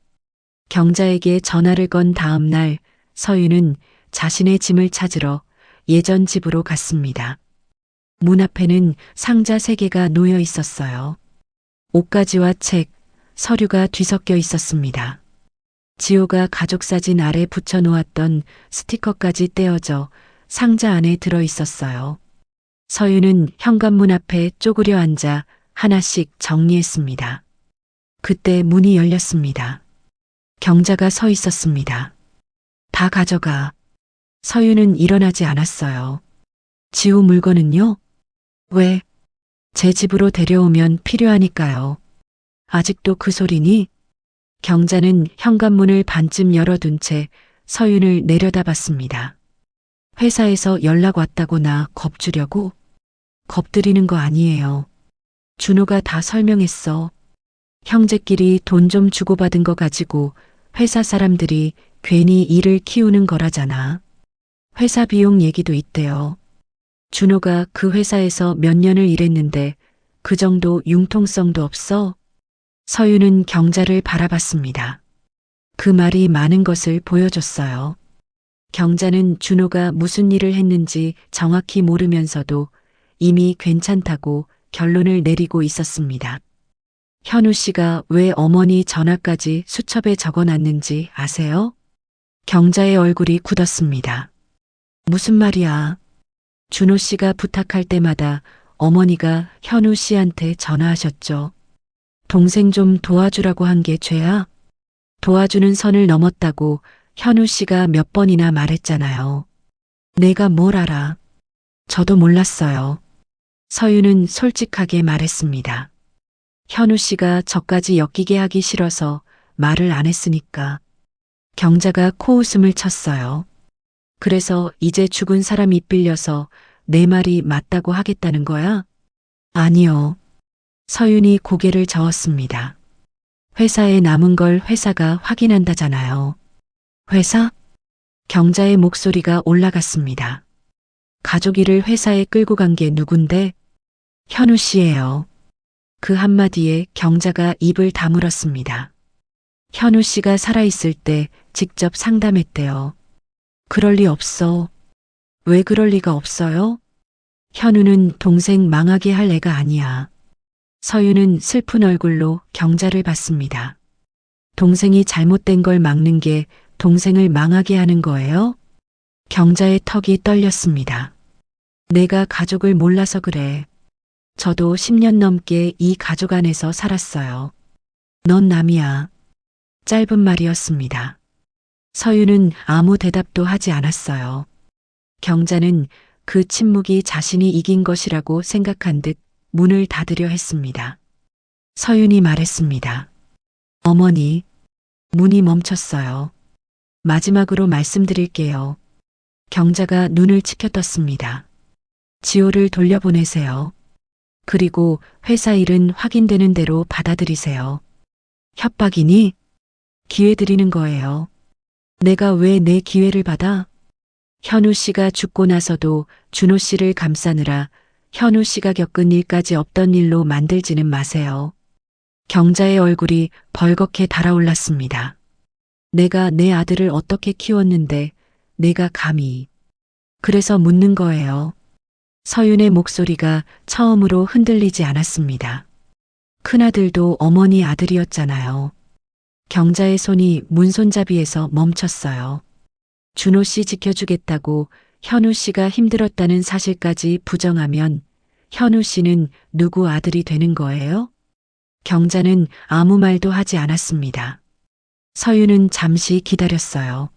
경자에게 전화를 건 다음 날 서윤은 자신의 짐을 찾으러 예전 집으로 갔습니다. 문 앞에는 상자 3개가 놓여 있었어요. 옷가지와 책, 서류가 뒤섞여 있었습니다. 지호가 가족사진 아래 붙여놓았던 스티커까지 떼어져 상자 안에 들어 있었어요. 서윤은 현관문 앞에 쪼그려 앉아 하나씩 정리했습니다. 그때 문이 열렸습니다. 경자가 서 있었습니다. 다 가져가. 서윤은 일어나지 않았어요. 지호 물건은요? 왜? 제 집으로 데려오면 필요하니까요. 아직도 그 소리니? 경자는 현관문을 반쯤 열어둔 채 서윤을 내려다봤습니다. 회사에서 연락 왔다고 나 겁주려고? 겁들이는 거 아니에요. 준호가 다 설명했어. 형제끼리 돈 좀 주고받은 거 가지고 회사 사람들이 괜히 일을 키우는 거라잖아. 회사 비용 얘기도 있대요. 준호가 그 회사에서 몇 년을 일했는데 그 정도 융통성도 없어? 서윤은 경자를 바라봤습니다. 그 말이 많은 것을 보여줬어요. 경자는 준호가 무슨 일을 했는지 정확히 모르면서도 이미 괜찮다고 결론을 내리고 있었습니다. 현우 씨가 왜 어머니 전화까지 수첩에 적어놨는지 아세요? 경자의 얼굴이 굳었습니다. 무슨 말이야? 준호 씨가 부탁할 때마다 어머니가 현우 씨한테 전화하셨죠. 동생 좀 도와주라고 한 게 죄야? 도와주는 선을 넘었다고 현우 씨가 몇 번이나 말했잖아요. 내가 뭘 알아? 저도 몰랐어요. 서윤은 솔직하게 말했습니다. 현우 씨가 저까지 엮이게 하기 싫어서 말을 안 했으니까. 경자가 코웃음을 쳤어요. 그래서 이제 죽은 사람 입 빌려서 내 말이 맞다고 하겠다는 거야? 아니요. 서윤이 고개를 저었습니다. 회사에 남은 걸 회사가 확인한다잖아요. 회사? 경자의 목소리가 올라갔습니다. 가족 일을 회사에 끌고 간 게 누군데? 현우 씨예요. 그 한마디에 경자가 입을 다물었습니다. 현우 씨가 살아있을 때 직접 상담했대요. 그럴 리 없어. 왜 그럴 리가 없어요? 현우는 동생 망하게 할 애가 아니야. 서유는 슬픈 얼굴로 경자를 봤습니다. 동생이 잘못된 걸 막는 게 동생을 망하게 하는 거예요? 경자의 턱이 떨렸습니다. 내가 가족을 몰라서 그래. 저도 10년 넘게 이 가족 안에서 살았어요. 넌 남이야. 짧은 말이었습니다. 서유는 아무 대답도 하지 않았어요. 경자는 그 침묵이 자신이 이긴 것이라고 생각한 듯 문을 닫으려 했습니다. 서윤이 말했습니다. 어머니, 문이 멈췄어요. 마지막으로 말씀드릴게요. 경자가 눈을 치켜떴습니다. 지호를 돌려보내세요. 그리고 회사 일은 확인되는 대로 받아들이세요. 협박이니? 기회 드리는 거예요. 내가 왜 내 기회를 받아? 현우 씨가 죽고 나서도 준호 씨를 감싸느라 현우 씨가 겪은 일까지 없던 일로 만들지는 마세요. 경자의 얼굴이 벌겋게 달아올랐습니다. 내가 내 아들을 어떻게 키웠는데 내가 감히. 그래서 묻는 거예요. 서윤의 목소리가 처음으로 흔들리지 않았습니다. 큰아들도 어머니 아들이었잖아요. 경자의 손이 문손잡이에서 멈췄어요. 준호 씨 지켜주겠다고 현우 씨가 힘들었다는 사실까지 부정하면 현우 씨는 누구 아들이 되는 거예요? 경자는 아무 말도 하지 않았습니다. 서유는 잠시 기다렸어요.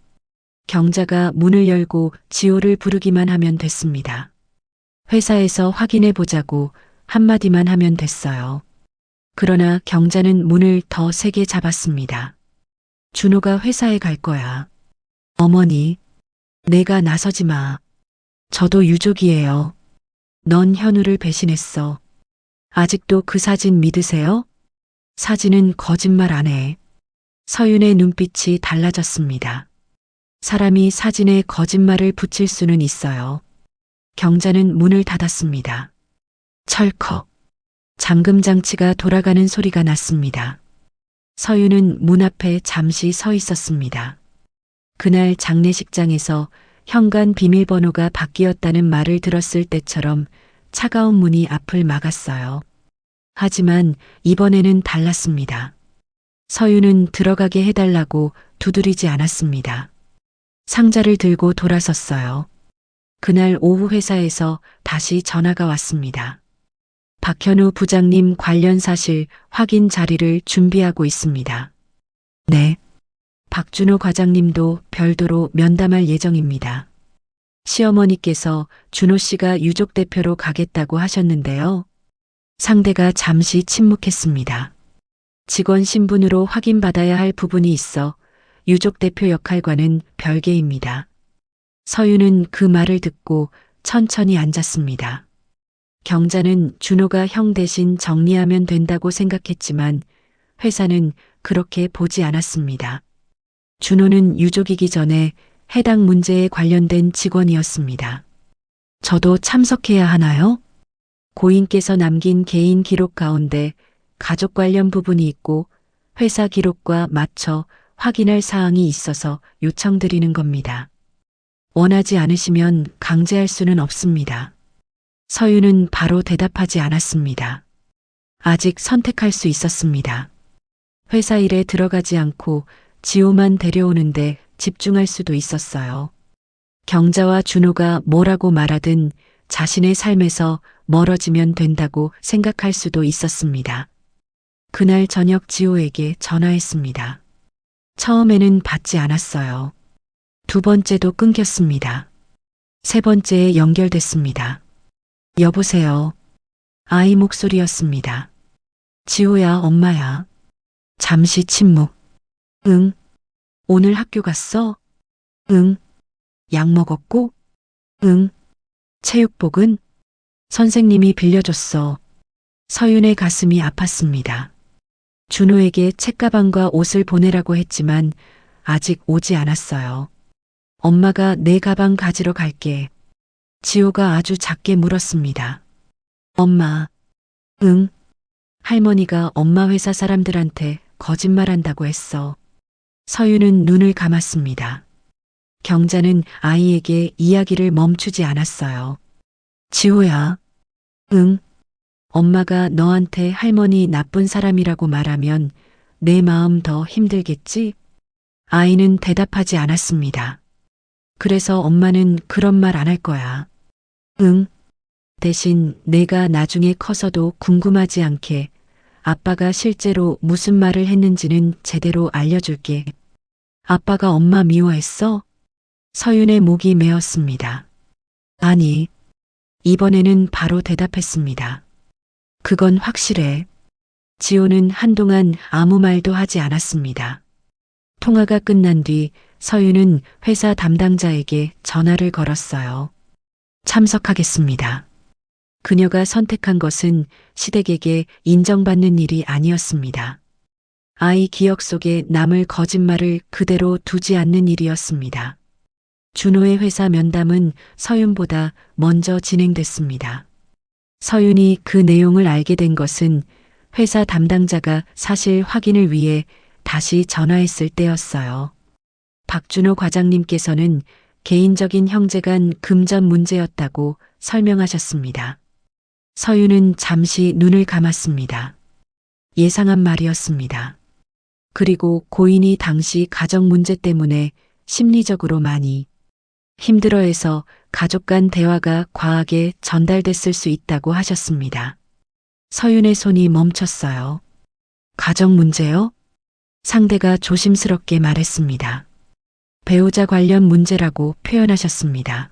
경자가 문을 열고 지호를 부르기만 하면 됐습니다. 회사에서 확인해 보자고 한마디만 하면 됐어요. 그러나 경자는 문을 더 세게 잡았습니다. 준호가 회사에 갈 거야. 어머니, 내가 나서지 마. 저도 유족이에요. 넌 현우를 배신했어. 아직도 그 사진 믿으세요? 사진은 거짓말 안 해. 서윤의 눈빛이 달라졌습니다. 사람이 사진에 거짓말을 붙일 수는 있어요. 경자는 문을 닫았습니다. 철컥. 잠금 장치가 돌아가는 소리가 났습니다. 서윤은 문 앞에 잠시 서 있었습니다. 그날 장례식장에서 현관 비밀번호가 바뀌었다는 말을 들었을 때처럼 차가운 문이 앞을 막았어요. 하지만 이번에는 달랐습니다. 서윤은 들어가게 해달라고 두드리지 않았습니다. 상자를 들고 돌아섰어요. 그날 오후 회사에서 다시 전화가 왔습니다. 박현우 부장님 관련 사실 확인 자리를 준비하고 있습니다. 네. 박준호 과장님도 별도로 면담할 예정입니다. 시어머니께서 준호 씨가 유족 대표로 가겠다고 하셨는데요. 상대가 잠시 침묵했습니다. 직원 신분으로 확인받아야 할 부분이 있어 유족 대표 역할과는 별개입니다. 서유는 그 말을 듣고 천천히 앉았습니다. 경자는 준호가 형 대신 정리하면 된다고 생각했지만 회사는 그렇게 보지 않았습니다. 준호는 유족이기 전에 해당 문제에 관련된 직원이었습니다. 저도 참석해야 하나요? 고인께서 남긴 개인 기록 가운데 가족 관련 부분이 있고 회사 기록과 맞춰 확인할 사항이 있어서 요청드리는 겁니다. 원하지 않으시면 강제할 수는 없습니다. 서유는 바로 대답하지 않았습니다. 아직 선택할 수 있었습니다. 회사 일에 들어가지 않고 지호만 데려오는데 집중할 수도 있었어요. 경자와 준호가 뭐라고 말하든 자신의 삶에서 멀어지면 된다고 생각할 수도 있었습니다. 그날 저녁 지호에게 전화했습니다. 처음에는 받지 않았어요. 두 번째도 끊겼습니다. 세 번째에 연결됐습니다. 여보세요. 아이 목소리였습니다. 지호야, 엄마야. 잠시 침묵. 응. 오늘 학교 갔어? 응. 약 먹었고? 응. 체육복은? 선생님이 빌려줬어. 서윤의 가슴이 아팠습니다. 준호에게 책가방과 옷을 보내라고 했지만 아직 오지 않았어요. 엄마가 내 가방 가지러 갈게. 지호가 아주 작게 물었습니다. 엄마. 응. 할머니가 엄마 회사 사람들한테 거짓말한다고 했어. 서윤은 눈을 감았습니다. 경자는 아이에게 이야기를 멈추지 않았어요. 지호야. 응. 엄마가 너한테 할머니 나쁜 사람이라고 말하면 내 마음 더 힘들겠지? 아이는 대답하지 않았습니다. 그래서 엄마는 그런 말 안 할 거야. 응. 대신 내가 나중에 커서도 궁금하지 않게 아빠가 실제로 무슨 말을 했는지는 제대로 알려줄게. 아빠가 엄마 미워했어? 서윤의 목이 메었습니다. 아니, 이번에는 바로 대답했습니다. 그건 확실해. 지호는 한동안 아무 말도 하지 않았습니다. 통화가 끝난 뒤 서윤은 회사 담당자에게 전화를 걸었어요. 참석하겠습니다. 그녀가 선택한 것은 시댁에게 인정받는 일이 아니었습니다. 아이 기억 속에 남을 거짓말을 그대로 두지 않는 일이었습니다. 준호의 회사 면담은 서윤보다 먼저 진행됐습니다. 서윤이 그 내용을 알게 된 것은 회사 담당자가 사실 확인을 위해 다시 전화했을 때였어요. 박준호 과장님께서는 개인적인 형제간 금전 문제였다고 설명하셨습니다. 서윤은 잠시 눈을 감았습니다. 예상한 말이었습니다. 그리고 고인이 당시 가정 문제 때문에 심리적으로 많이 힘들어해서 가족 간 대화가 과하게 전달됐을 수 있다고 하셨습니다. 서윤의 손이 멈췄어요. 가정 문제요? 상대가 조심스럽게 말했습니다. 배우자 관련 문제라고 표현하셨습니다.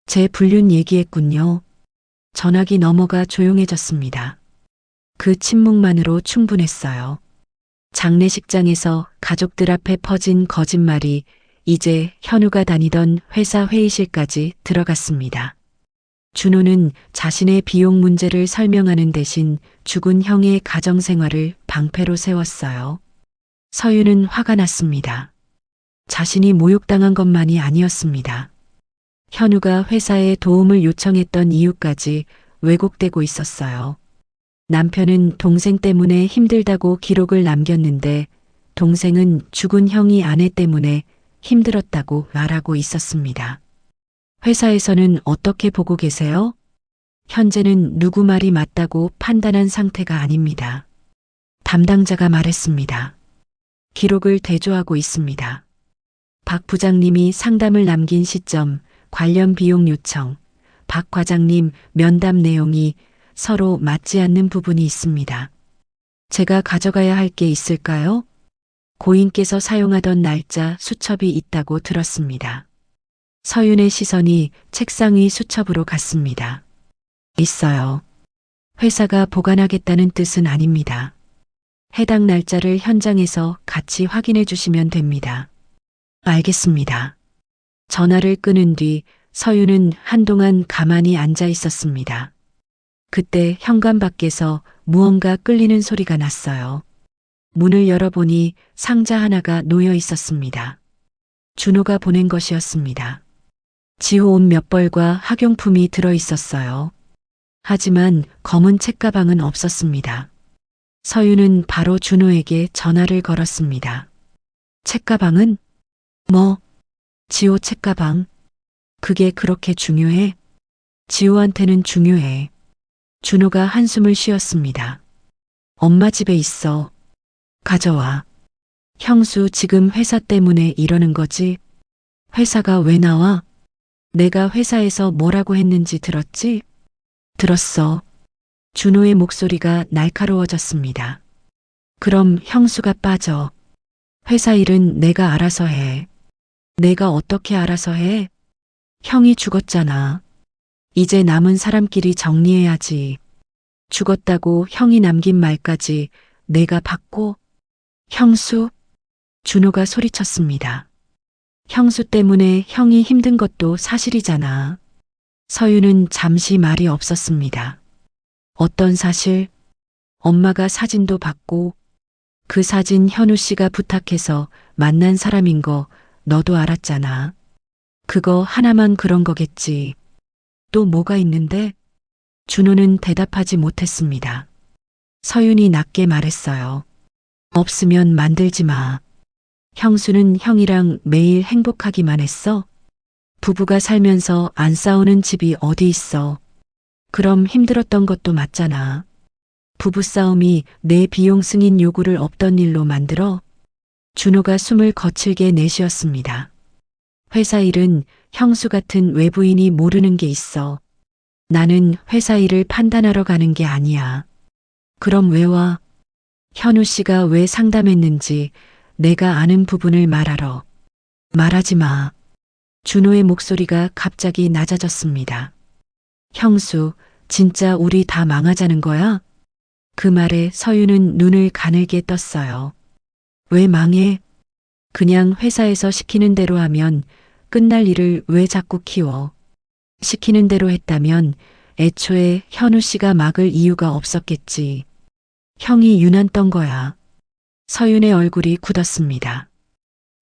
제 불륜 얘기했군요. 전화기 넘어가 조용해졌습니다. 그 침묵만으로 충분했어요. 장례식장에서 가족들 앞에 퍼진 거짓말이 이제 현우가 다니던 회사 회의실까지 들어갔습니다. 준호는 자신의 비용 문제를 설명하는 대신 죽은 형의 가정생활을 방패로 세웠어요. 서윤은 화가 났습니다. 자신이 모욕당한 것만이 아니었습니다. 현우가 회사에 도움을 요청했던 이유까지 왜곡되고 있었어요. 남편은 동생 때문에 힘들다고 기록을 남겼는데 동생은 죽은 형이 아내 때문에 힘들었다고 말하고 있었습니다. 회사에서는 어떻게 보고 계세요? 현재는 누구 말이 맞다고 판단한 상태가 아닙니다. 담당자가 말했습니다. 기록을 대조하고 있습니다. 박 부장님이 상담을 남긴 시점, 관련 비용 요청, 박 과장님 면담 내용이 서로 맞지 않는 부분이 있습니다. 제가 가져가야 할 게 있을까요? 고인께서 사용하던 날짜 수첩이 있다고 들었습니다. 서윤의 시선이 책상 위 수첩으로 갔습니다. 있어요. 회사가 보관하겠다는 뜻은 아닙니다. 해당 날짜를 현장에서 같이 확인해 주시면 됩니다. 알겠습니다. 전화를 끊은 뒤 서윤은 한동안 가만히 앉아 있었습니다. 그때 현관 밖에서 무언가 끌리는 소리가 났어요. 문을 열어보니 상자 하나가 놓여 있었습니다. 준호가 보낸 것이었습니다. 지호 옷 몇 벌과 학용품이 들어 있었어요. 하지만 검은 책가방은 없었습니다. 서윤은 바로 준호에게 전화를 걸었습니다. 책가방은? 뭐? 지호 책가방. 그게 그렇게 중요해? 지호한테는 중요해. 준호가 한숨을 쉬었습니다. 엄마 집에 있어. 가져와. 형수 지금 회사 때문에 이러는 거지? 회사가 왜 나와? 내가 회사에서 뭐라고 했는지 들었지? 들었어. 준호의 목소리가 날카로워졌습니다. 그럼 형수가 빠져. 회사 일은 내가 알아서 해. 내가 어떻게 알아서 해? 형이 죽었잖아. 이제 남은 사람끼리 정리해야지. 죽었다고 형이 남긴 말까지 내가 받고? 형수? 준호가 소리쳤습니다. 형수 때문에 형이 힘든 것도 사실이잖아. 서윤은 잠시 말이 없었습니다. 어떤 사실? 엄마가 사진도 받고 그 사진 현우 씨가 부탁해서 만난 사람인 거 너도 알았잖아. 그거 하나만 그런 거겠지. 또 뭐가 있는데? 준호는 대답하지 못했습니다. 서윤이 낮게 말했어요. 없으면 만들지 마. 형수는 형이랑 매일 행복하기만 했어? 부부가 살면서 안 싸우는 집이 어디 있어? 그럼 힘들었던 것도 맞잖아. 부부싸움이 내 비용 승인 요구를 없던 일로 만들어? 준호가 숨을 거칠게 내쉬었습니다. 회사 일은 형수 같은 외부인이 모르는 게 있어. 나는 회사 일을 판단하러 가는 게 아니야. 그럼 왜 와? 현우 씨가 왜 상담했는지 내가 아는 부분을 말하러. 말하지 마. 준호의 목소리가 갑자기 낮아졌습니다. 형수, 진짜 우리 다 망하자는 거야? 그 말에 서유는 눈을 가늘게 떴어요. 왜 망해? 그냥 회사에서 시키는 대로 하면 끝날 일을 왜 자꾸 키워? 시키는 대로 했다면 애초에 현우 씨가 막을 이유가 없었겠지. 형이 유난 떤 거야. 서윤의 얼굴이 굳었습니다.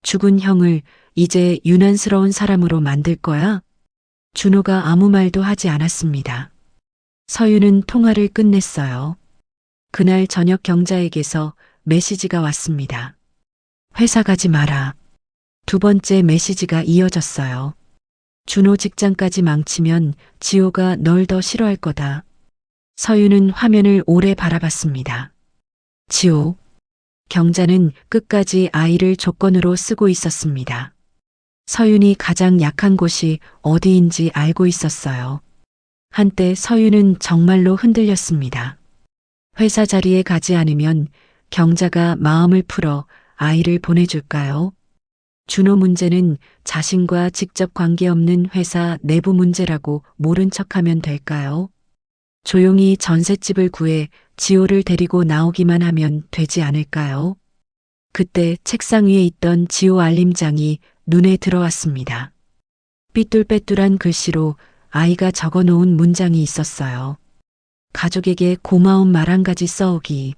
죽은 형을 이제 유난스러운 사람으로 만들 거야? 준호가 아무 말도 하지 않았습니다. 서윤은 통화를 끝냈어요. 그날 저녁 경자에게서 메시지가 왔습니다. 회사 가지 마라. 두 번째 메시지가 이어졌어요. 준호 직장까지 망치면 지호가 널 더 싫어할 거다. 서윤은 화면을 오래 바라봤습니다. 지호. 경자는 끝까지 아이를 조건으로 쓰고 있었습니다. 서윤이 가장 약한 곳이 어디인지 알고 있었어요. 한때 서윤은 정말로 흔들렸습니다. 회사 자리에 가지 않으면 경자가 마음을 풀어 아이를 보내줄까요? 준호 문제는 자신과 직접 관계없는 회사 내부 문제라고 모른 척하면 될까요? 조용히 전셋집을 구해 지호를 데리고 나오기만 하면 되지 않을까요? 그때 책상 위에 있던 지호 알림장이 눈에 들어왔습니다. 삐뚤빼뚤한 글씨로 아이가 적어놓은 문장이 있었어요. 가족에게 고마운 말 한 가지 써오기.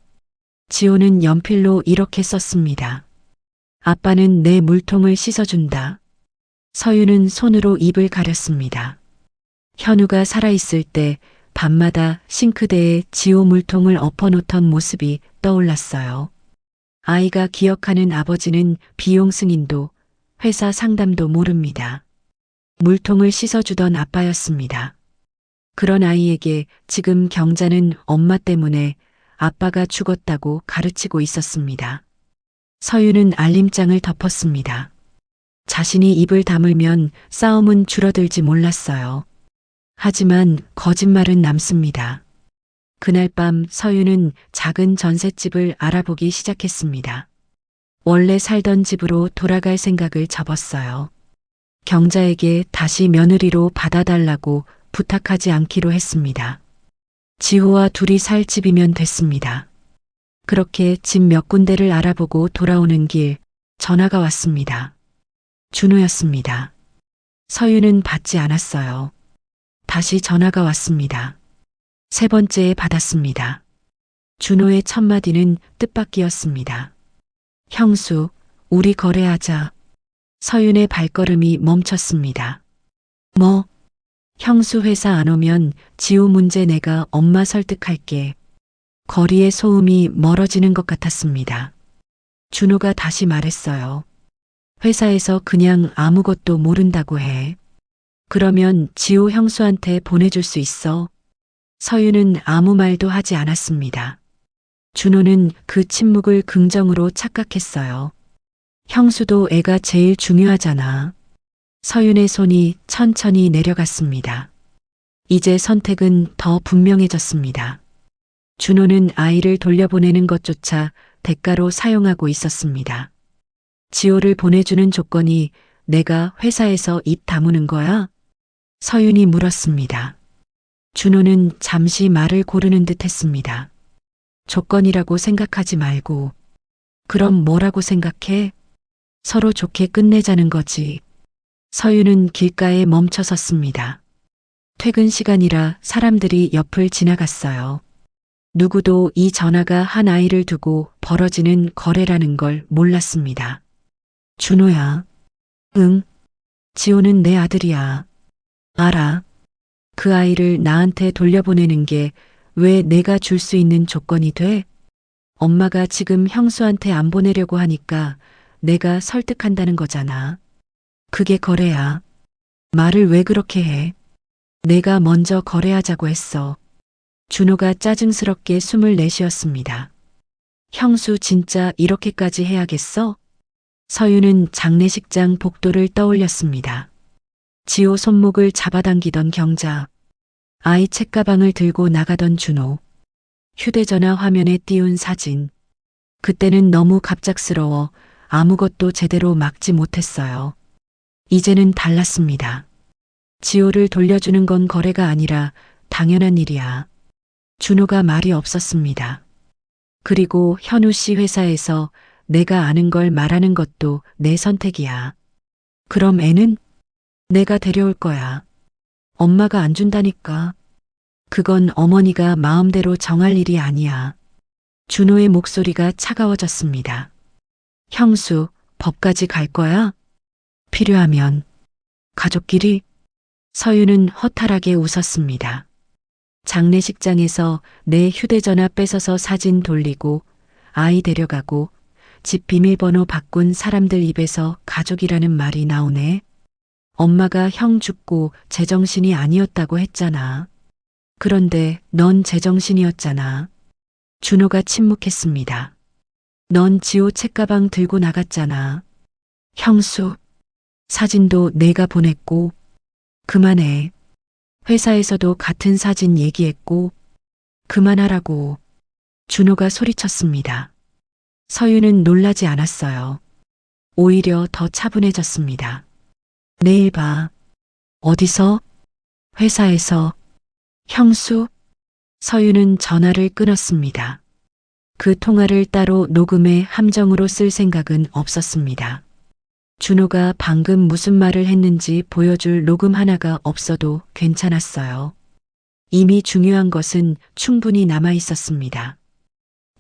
지호는 연필로 이렇게 썼습니다. 아빠는 내 물통을 씻어준다. 서유는 손으로 입을 가렸습니다. 현우가 살아있을 때 밤마다 싱크대에 지호 물통을 엎어놓던 모습이 떠올랐어요. 아이가 기억하는 아버지는 비용 승인도 회사 상담도 모릅니다. 물통을 씻어주던 아빠였습니다. 그런 아이에게 지금 경자는 엄마 때문에 아빠가 죽었다고 가르치고 있었습니다. 서유는 알림장을 덮었습니다. 자신이 입을 다물면 싸움은 줄어들지 몰랐어요. 하지만 거짓말은 남습니다. 그날 밤 서유는 작은 전셋집을 알아보기 시작했습니다. 원래 살던 집으로 돌아갈 생각을 접었어요. 경자에게 다시 며느리로 받아달라고 부탁하지 않기로 했습니다. 지호와 둘이 살 집이면 됐습니다. 그렇게 집 몇 군데를 알아보고 돌아오는 길 전화가 왔습니다. 준호였습니다. 서유는 받지 않았어요. 다시 전화가 왔습니다. 세 번째에 받았습니다. 준호의 첫 마디는 뜻밖이었습니다. 형수, 우리 거래하자. 서윤의 발걸음이 멈췄습니다. 뭐? 형수 회사 안 오면 지호 문제 내가 엄마 설득할게. 거리의 소음이 멀어지는 것 같았습니다. 준호가 다시 말했어요. 회사에서 그냥 아무것도 모른다고 해. 그러면 지호 형수한테 보내줄 수 있어. 서유는 아무 말도 하지 않았습니다. 준호는 그 침묵을 긍정으로 착각했어요. 형수도 애가 제일 중요하잖아. 서윤의 손이 천천히 내려갔습니다. 이제 선택은 더 분명해졌습니다. 준호는 아이를 돌려보내는 것조차 대가로 사용하고 있었습니다. 지호를 보내주는 조건이 내가 회사에서 입 다무는 거야? 서윤이 물었습니다. 준호는 잠시 말을 고르는 듯 했습니다. 조건이라고 생각하지 말고. 그럼 뭐라고 생각해? 서로 좋게 끝내자는 거지. 서윤은 길가에 멈춰 섰습니다. 퇴근 시간이라 사람들이 옆을 지나갔어요. 누구도 이 전화가 한 아이를 두고 벌어지는 거래라는 걸 몰랐습니다. 준호야. 응. 지호는 내 아들이야. 알아. 그 아이를 나한테 돌려보내는 게 왜 내가 줄 수 있는 조건이 돼? 엄마가 지금 형수한테 안 보내려고 하니까 내가 설득한다는 거잖아. 그게 거래야. 말을 왜 그렇게 해? 내가 먼저 거래하자고 했어. 준호가 짜증스럽게 숨을 내쉬었습니다. 형수 진짜 이렇게까지 해야겠어? 서유는 장례식장 복도를 떠올렸습니다. 지호 손목을 잡아당기던 경자, 아이 책가방을 들고 나가던 준호, 휴대전화 화면에 띄운 사진. 그때는 너무 갑작스러워 아무것도 제대로 막지 못했어요. 이제는 달랐습니다. 지호를 돌려주는 건 거래가 아니라 당연한 일이야. 준호가 말이 없었습니다. 그리고 현우 씨 회사에서 내가 아는 걸 말하는 것도 내 선택이야. 그럼 애는? 내가 데려올 거야. 엄마가 안 준다니까. 그건 어머니가 마음대로 정할 일이 아니야. 준호의 목소리가 차가워졌습니다. 형수, 법까지 갈 거야? 필요하면. 가족끼리? 서유는 허탈하게 웃었습니다. 장례식장에서 내 휴대전화 뺏어서 사진 돌리고 아이 데려가고 집 비밀번호 바꾼 사람들 입에서 가족이라는 말이 나오네. 엄마가 형 죽고 제정신이 아니었다고 했잖아. 그런데 넌 제정신이었잖아. 준호가 침묵했습니다. 넌 지호 책가방 들고 나갔잖아. 형수, 사진도 내가 보냈고. 그만해. 회사에서도 같은 사진 얘기했고. 그만하라고. 준호가 소리쳤습니다. 서유는 놀라지 않았어요. 오히려 더 차분해졌습니다. 내일 봐. 어디서? 회사에서. 형수? 서유는 전화를 끊었습니다. 그 통화를 따로 녹음해 함정으로 쓸 생각은 없었습니다. 준호가 방금 무슨 말을 했는지 보여줄 녹음 하나가 없어도 괜찮았어요. 이미 중요한 것은 충분히 남아 있었습니다.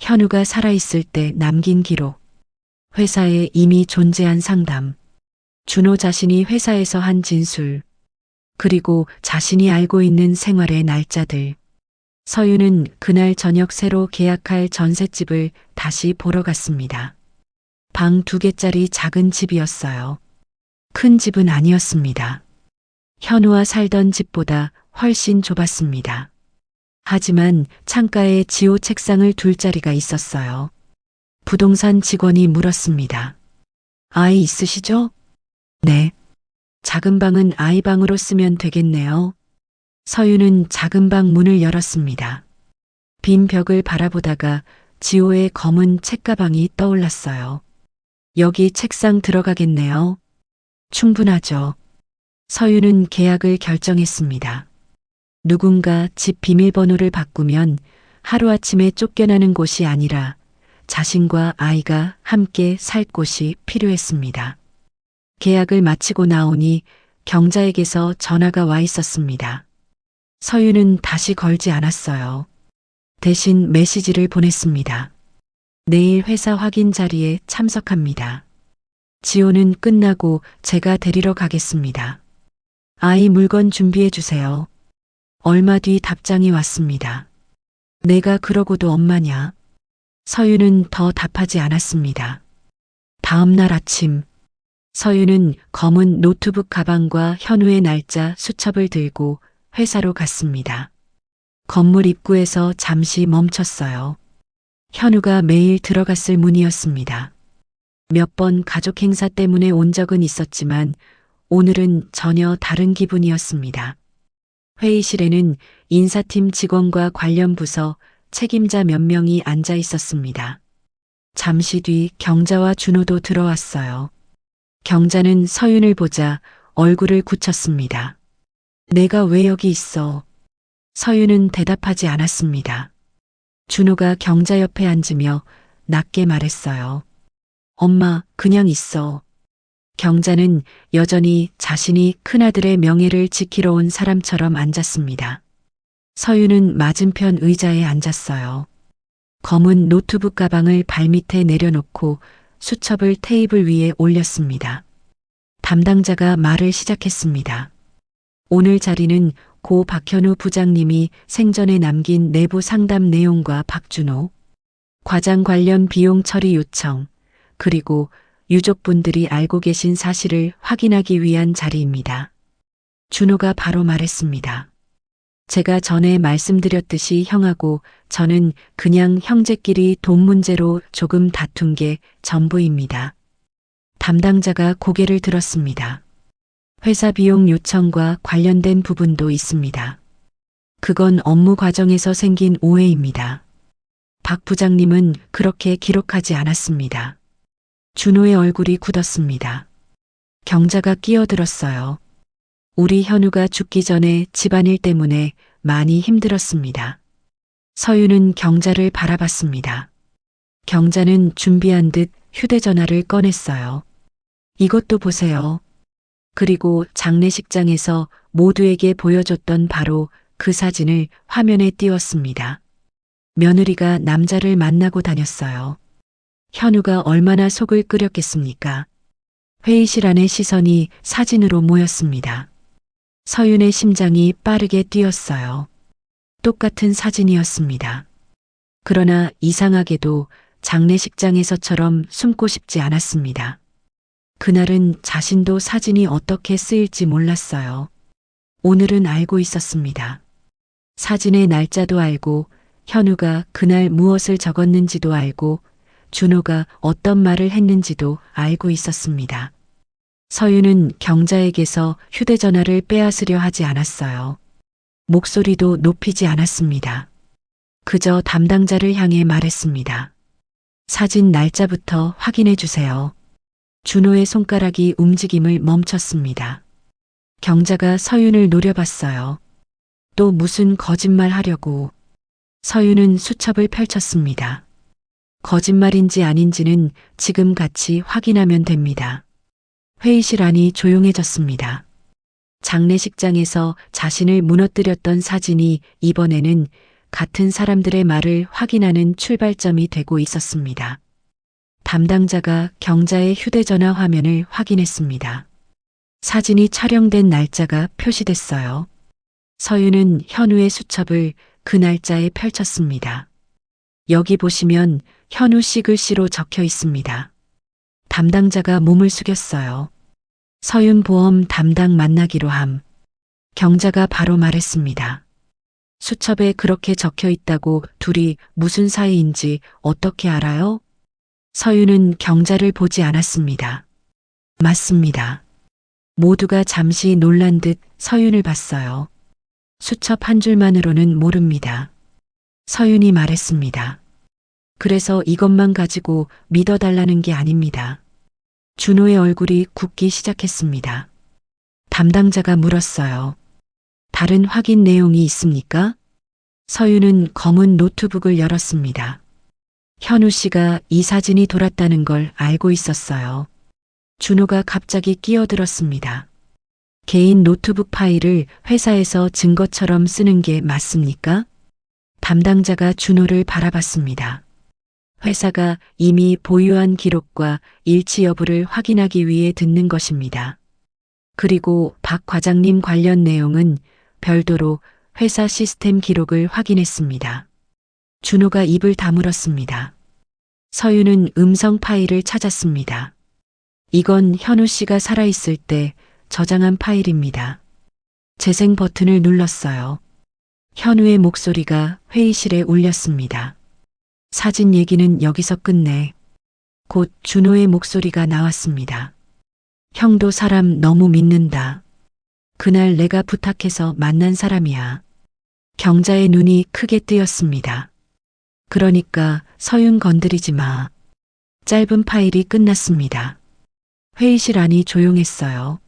현우가 살아있을 때 남긴 기록, 회사에 이미 존재한 상담, 준호 자신이 회사에서 한 진술, 그리고 자신이 알고 있는 생활의 날짜들. 서유는 그날 저녁 새로 계약할 전셋집을 다시 보러 갔습니다. 방 2개짜리 작은 집이었어요. 큰 집은 아니었습니다. 현우와 살던 집보다 훨씬 좁았습니다. 하지만 창가에 지호 책상을 둘 자리가 있었어요. 부동산 직원이 물었습니다. 아이 있으시죠? 네. 작은 방은 아이 방으로 쓰면 되겠네요. 서유는 작은 방 문을 열었습니다. 빈 벽을 바라보다가 지호의 검은 책가방이 떠올랐어요. 여기 책상 들어가겠네요. 충분하죠. 서유는 계약을 결정했습니다. 누군가 집 비밀번호를 바꾸면 하루아침에 쫓겨나는 곳이 아니라 자신과 아이가 함께 살 곳이 필요했습니다. 계약을 마치고 나오니 경자에게서 전화가 와 있었습니다. 서유는 다시 걸지 않았어요. 대신 메시지를 보냈습니다. 내일 회사 확인 자리에 참석합니다. 지호는 끝나고 제가 데리러 가겠습니다. 아이 물건 준비해 주세요. 얼마 뒤 답장이 왔습니다. 내가 그러고도 엄마냐? 서유는 더 답하지 않았습니다. 다음 날 아침, 서유는 검은 노트북 가방과 현우의 날짜 수첩을 들고 회사로 갔습니다. 건물 입구에서 잠시 멈췄어요. 현우가 매일 들어갔을 문이었습니다. 몇 번 가족 행사 때문에 온 적은 있었지만 오늘은 전혀 다른 기분이었습니다. 회의실에는 인사팀 직원과 관련 부서 책임자 몇 명이 앉아 있었습니다. 잠시 뒤 경자와 준호도 들어왔어요. 경자는 서윤을 보자 얼굴을 굳혔습니다. 내가 왜 여기 있어? 서윤은 대답하지 않았습니다. 준호가 경자 옆에 앉으며 낮게 말했어요. 엄마, 그냥 있어. 경자는 여전히 자신이 큰아들의 명예를 지키러 온 사람처럼 앉았습니다. 서윤은 맞은편 의자에 앉았어요. 검은 노트북 가방을 발밑에 내려놓고 수첩을 테이블 위에 올렸습니다. 담당자가 말을 시작했습니다. 오늘 자리는 고 박현우 부장님이 생전에 남긴 내부 상담 내용과 박준호 과장 관련 비용 처리 요청, 그리고 유족분들이 알고 계신 사실을 확인하기 위한 자리입니다. 준호가 바로 말했습니다. 제가 전에 말씀드렸듯이 형하고 저는 그냥 형제끼리 돈 문제로 조금 다툰 게 전부입니다. 담당자가 고개를 들었습니다. 회사 비용 요청과 관련된 부분도 있습니다. 그건 업무 과정에서 생긴 오해입니다. 박 부장님은 그렇게 기록하지 않았습니다. 준호의 얼굴이 굳었습니다. 경자가 끼어들었어요. 우리 현우가 죽기 전에 집안일 때문에 많이 힘들었습니다. 서유는 경자를 바라봤습니다. 경자는 준비한 듯 휴대전화를 꺼냈어요. 이것도 보세요. 그리고 장례식장에서 모두에게 보여줬던 바로 그 사진을 화면에 띄웠습니다. 며느리가 남자를 만나고 다녔어요. 현우가 얼마나 속을 끓였겠습니까? 회의실 안의 시선이 사진으로 모였습니다. 서윤의 심장이 빠르게 뛰었어요. 똑같은 사진이었습니다. 그러나 이상하게도 장례식장에서처럼 숨고 싶지 않았습니다. 그날은 자신도 사진이 어떻게 쓰일지 몰랐어요. 오늘은 알고 있었습니다. 사진의 날짜도 알고 현우가 그날 무엇을 적었는지도 알고 준호가 어떤 말을 했는지도 알고 있었습니다. 서유는 경자에게서 휴대전화를 빼앗으려 하지 않았어요. 목소리도 높이지 않았습니다. 그저 담당자를 향해 말했습니다. 사진 날짜부터 확인해 주세요. 준호의 손가락이 움직임을 멈췄습니다. 경자가 서윤을 노려봤어요. 또 무슨 거짓말 하려고. 서윤은 수첩을 펼쳤습니다. 거짓말인지 아닌지는 지금 같이 확인하면 됩니다. 회의실 안이 조용해졌습니다. 장례식장에서 자신을 무너뜨렸던 사진이 이번에는 같은 사람들의 말을 확인하는 출발점이 되고 있었습니다. 담당자가 경자의 휴대전화 화면을 확인했습니다. 사진이 촬영된 날짜가 표시됐어요. 서유는 현우의 수첩을 그 날짜에 펼쳤습니다. 여기 보시면 현우 씨 글씨로 적혀 있습니다. 담당자가 몸을 숙였어요. 서윤 보험 담당 만나기로 함. 경자가 바로 말했습니다. 수첩에 그렇게 적혀 있다고 둘이 무슨 사이인지 어떻게 알아요? 서윤은 경자를 보지 않았습니다. 맞습니다. 모두가 잠시 놀란 듯 서윤을 봤어요. 수첩 한 줄만으로는 모릅니다. 서윤이 말했습니다. 그래서 이것만 가지고 믿어달라는 게 아닙니다. 준호의 얼굴이 굳기 시작했습니다. 담당자가 물었어요. 다른 확인 내용이 있습니까? 서윤은 검은 노트북을 열었습니다. 현우 씨가 이 사진이 돌았다는 걸 알고 있었어요. 준호가 갑자기 끼어들었습니다. 개인 노트북 파일을 회사에서 증거처럼 쓰는 게 맞습니까? 담당자가 준호를 바라봤습니다. 회사가 이미 보유한 기록과 일치 여부를 확인하기 위해 듣는 것입니다. 그리고 박 과장님 관련 내용은 별도로 회사 시스템 기록을 확인했습니다. 준호가 입을 다물었습니다. 서유는 음성 파일을 찾았습니다. 이건 현우 씨가 살아있을 때 저장한 파일입니다. 재생 버튼을 눌렀어요. 현우의 목소리가 회의실에 울렸습니다. 사진 얘기는 여기서 끝내. 곧 준호의 목소리가 나왔습니다. 형도 사람 너무 믿는다. 그날 내가 부탁해서 만난 사람이야. 경자의 눈이 크게 뜨였습니다. 그러니까 서윤 건드리지 마. 짧은 파일이 끝났습니다. 회의실 안이 조용했어요.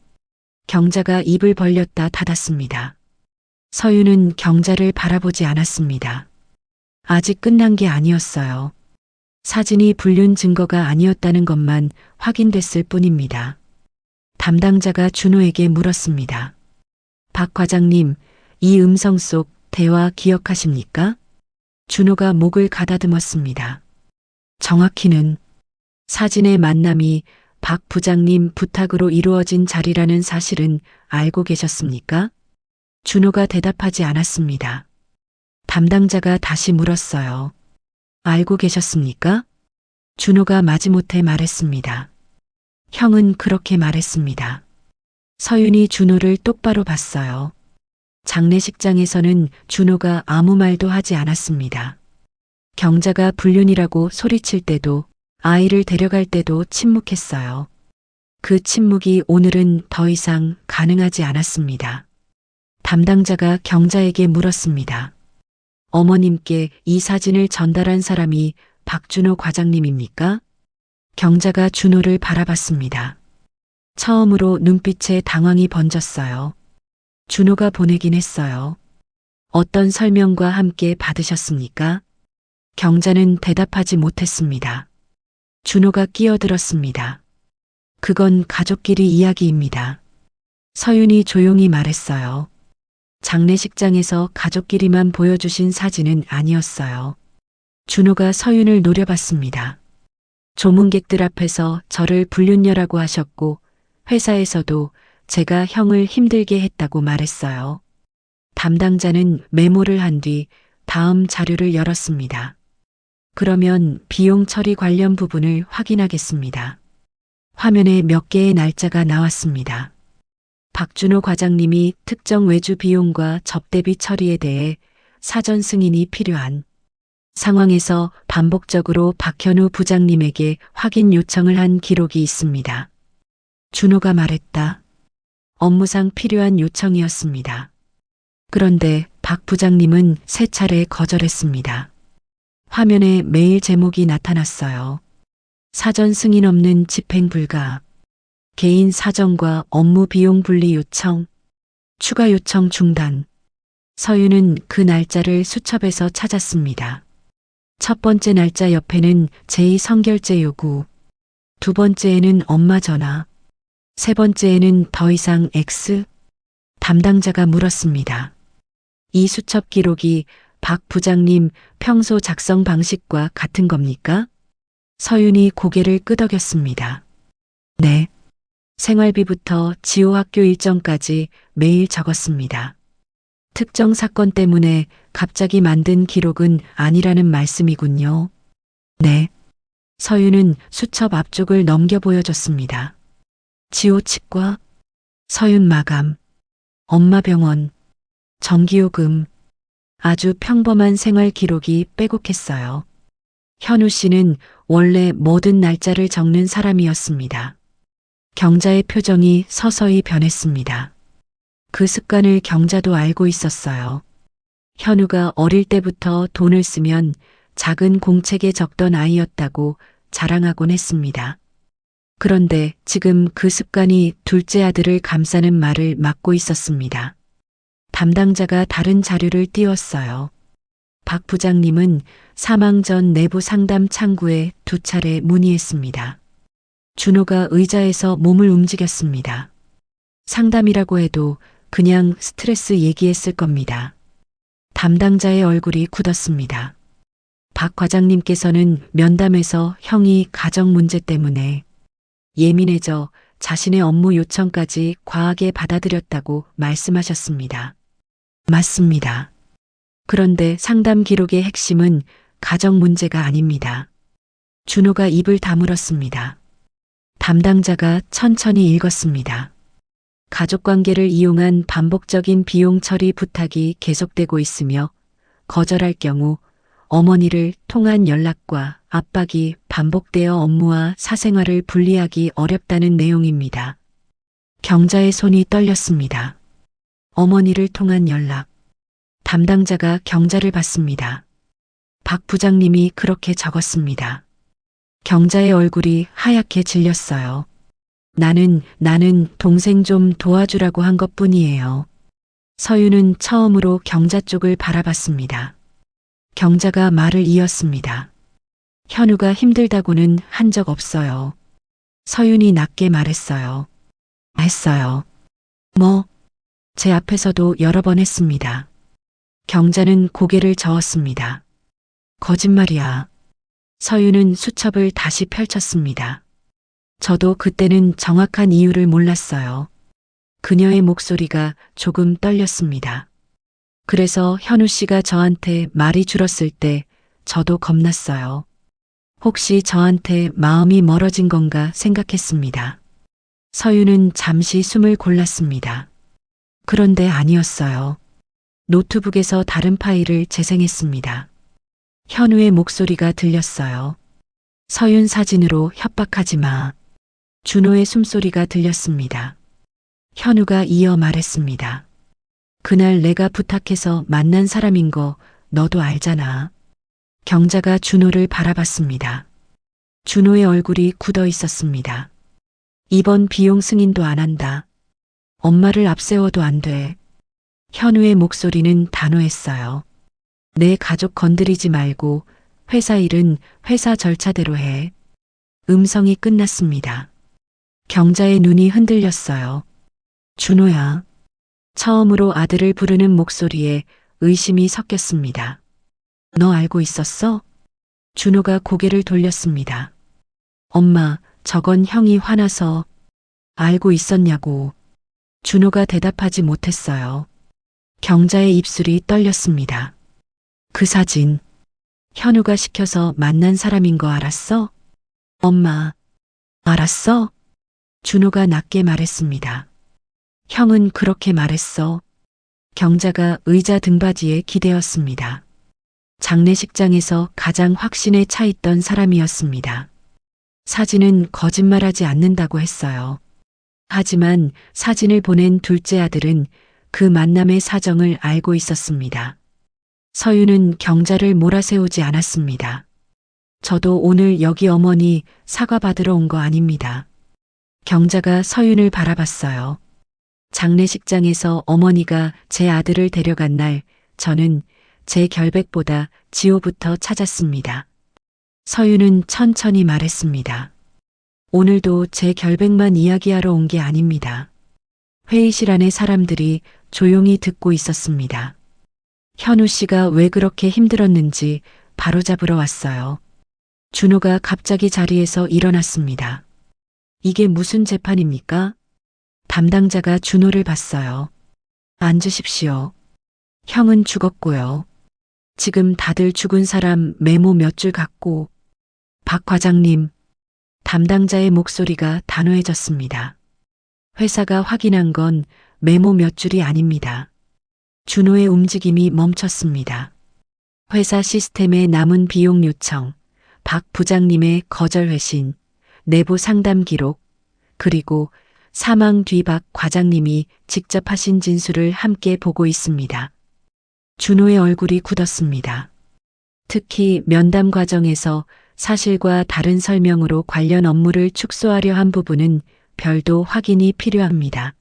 경자가 입을 벌렸다 닫았습니다. 서윤은 경자를 바라보지 않았습니다. 아직 끝난 게 아니었어요. 사진이 불륜 증거가 아니었다는 것만 확인됐을 뿐입니다. 담당자가 준호에게 물었습니다. 박 과장님, 이 음성 속 대화 기억하십니까? 준호가 목을 가다듬었습니다. 정확히는 사진의 만남이 박 부장님 부탁으로 이루어진 자리라는 사실은 알고 계셨습니까? 준호가 대답하지 않았습니다. 담당자가 다시 물었어요. 알고 계셨습니까? 준호가 마지못해 말했습니다. 형은 그렇게 말했습니다. 서윤이 준호를 똑바로 봤어요. 장례식장에서는 준호가 아무 말도 하지 않았습니다. 경자가 불륜이라고 소리칠 때도 아이를 데려갈 때도 침묵했어요. 그 침묵이 오늘은 더 이상 가능하지 않았습니다. 담당자가 경자에게 물었습니다. 어머님께 이 사진을 전달한 사람이 박준호 과장님입니까? 경자가 준호를 바라봤습니다. 처음으로 눈빛에 당황이 번졌어요. 준호가 보내긴 했어요. 어떤 설명과 함께 받으셨습니까? 경자는 대답하지 못했습니다. 준호가 끼어들었습니다. 그건 가족끼리 이야기입니다. 서윤이 조용히 말했어요. 장례식장에서 가족끼리만 보여주신 사진은 아니었어요. 준호가 서윤을 노려봤습니다. 조문객들 앞에서 저를 불륜녀라고 하셨고 회사에서도 제가 형을 힘들게 했다고 말했어요. 담당자는 메모를 한 뒤 다음 자료를 열었습니다. 그러면 비용 처리 관련 부분을 확인하겠습니다. 화면에 몇 개의 날짜가 나왔습니다. 박준호 과장님이 특정 외주 비용과 접대비 처리에 대해 사전 승인이 필요한 상황에서 반복적으로 박현우 부장님에게 확인 요청을 한 기록이 있습니다. 준호가 말했다. 업무상 필요한 요청이었습니다. 그런데 박 부장님은 3차례 거절했습니다. 화면에 메일 제목이 나타났어요. 사전 승인 없는 집행 불가. 개인 사정과 업무 비용 분리 요청. 추가 요청 중단. 서윤은 그 날짜를 수첩에서 찾았습니다. 첫 번째 날짜 옆에는 제2성결제 요구. 두 번째에는 엄마 전화. 세 번째에는 더 이상 X. 담당자가 물었습니다. 이 수첩 기록이 박 부장님 평소 작성 방식과 같은 겁니까? 서윤이 고개를 끄덕였습니다. 네. 생활비부터 지호 학교 일정까지 매일 적었습니다. 특정 사건 때문에 갑자기 만든 기록은 아니라는 말씀이군요. 네. 서윤은 수첩 앞쪽을 넘겨 보여줬습니다. 지호 치과, 서윤 마감, 엄마 병원, 전기요금, 아주 평범한 생활 기록이 빼곡했어요. 현우 씨는 원래 모든 날짜를 적는 사람이었습니다. 경자의 표정이 서서히 변했습니다. 그 습관을 경자도 알고 있었어요. 현우가 어릴 때부터 돈을 쓰면 작은 공책에 적던 아이였다고 자랑하곤 했습니다. 그런데 지금 그 습관이 둘째 아들을 감싸는 말을 막고 있었습니다. 담당자가 다른 자료를 띄웠어요. 박 부장님은 사망 전 내부 상담 창구에 2차례 문의했습니다. 준호가 의자에서 몸을 움직였습니다. 상담이라고 해도 그냥 스트레스 얘기했을 겁니다. 담당자의 얼굴이 굳었습니다. 박 과장님께서는 면담에서 형이 가정 문제 때문에 예민해져 자신의 업무 요청까지 과하게 받아들였다고 말씀하셨습니다. 맞습니다. 그런데 상담 기록의 핵심은 가정 문제가 아닙니다. 준호가 입을 다물었습니다. 담당자가 천천히 읽었습니다. 가족관계를 이용한 반복적인 비용 처리 부탁이 계속되고 있으며 거절할 경우 어머니를 통한 연락과 압박이 반복되어 업무와 사생활을 분리하기 어렵다는 내용입니다. 경자의 손이 떨렸습니다. 어머니를 통한 연락. 담당자가 경자를 봤습니다. 박 부장님이 그렇게 적었습니다. 경자의 얼굴이 하얗게 질렸어요. 나는 동생 좀 도와주라고 한 것뿐이에요. 서윤은 처음으로 경자 쪽을 바라봤습니다. 경자가 말을 이었습니다. 현우가 힘들다고는 한 적 없어요. 서윤이 낮게 말했어요. 했어요. 제 앞에서도 여러 번 했습니다. 경자는 고개를 저었습니다. 거짓말이야. 서윤은 수첩을 다시 펼쳤습니다. 저도 그때는 정확한 이유를 몰랐어요. 그녀의 목소리가 조금 떨렸습니다. 그래서 현우 씨가 저한테 말이 줄었을 때 저도 겁났어요. 혹시 저한테 마음이 멀어진 건가 생각했습니다. 서윤은 잠시 숨을 골랐습니다. 그런데 아니었어요. 노트북에서 다른 파일을 재생했습니다. 현우의 목소리가 들렸어요. 서윤 사진으로 협박하지 마. 준호의 숨소리가 들렸습니다. 현우가 이어 말했습니다. 그날 내가 부탁해서 만난 사람인 거 너도 알잖아. 경자가 준호를 바라봤습니다. 준호의 얼굴이 굳어 있었습니다. 이번 비용 승인도 안 한다. 엄마를 앞세워도 안 돼. 현우의 목소리는 단호했어요. 내 가족 건드리지 말고 회사 일은 회사 절차대로 해. 음성이 끝났습니다. 경자의 눈이 흔들렸어요. 준호야. 처음으로 아들을 부르는 목소리에 의심이 섞였습니다. 너 알고 있었어? 준호가 고개를 돌렸습니다. 엄마, 저건 형이 화나서. 알고 있었냐고. 준호가 대답하지 못했어요. 경자의 입술이 떨렸습니다. 그 사진, 현우가 시켜서 만난 사람인 거 알았어? 엄마, 알았어? 준호가 낮게 말했습니다. 형은 그렇게 말했어. 경자가 의자 등받이에 기대었습니다. 장례식장에서 가장 확신에 차 있던 사람이었습니다. 사진은 거짓말하지 않는다고 했어요. 하지만 사진을 보낸 둘째 아들은 그 만남의 사정을 알고 있었습니다. 서윤은 경자를 몰아세우지 않았습니다. 저도 오늘 여기 어머니 사과 받으러 온 거 아닙니다. 경자가 서윤을 바라봤어요. 장례식장에서 어머니가 제 아들을 데려간 날 저는 제 결백보다 지호부터 찾았습니다. 서윤은 천천히 말했습니다. 오늘도 제 결백만 이야기하러 온 게 아닙니다. 회의실 안에 사람들이 조용히 듣고 있었습니다. 현우 씨가 왜 그렇게 힘들었는지 바로잡으러 왔어요. 준호가 갑자기 자리에서 일어났습니다. 이게 무슨 재판입니까? 담당자가 준호를 봤어요. 앉으십시오. 형은 죽었고요. 지금 다들 죽은 사람 메모 몇 줄 갖고. 박 과장님. 담당자의 목소리가 단호해졌습니다. 회사가 확인한 건 메모 몇 줄이 아닙니다. 준호의 움직임이 멈췄습니다. 회사 시스템에 남은 비용 요청, 박 부장님의 거절 회신, 내부 상담 기록, 그리고 사망 뒤 박 과장님이 직접 하신 진술을 함께 보고 있습니다. 준호의 얼굴이 굳었습니다. 특히 면담 과정에서 사실과 다른 설명으로 관련 업무를 축소하려 한 부분은 별도 확인이 필요합니다.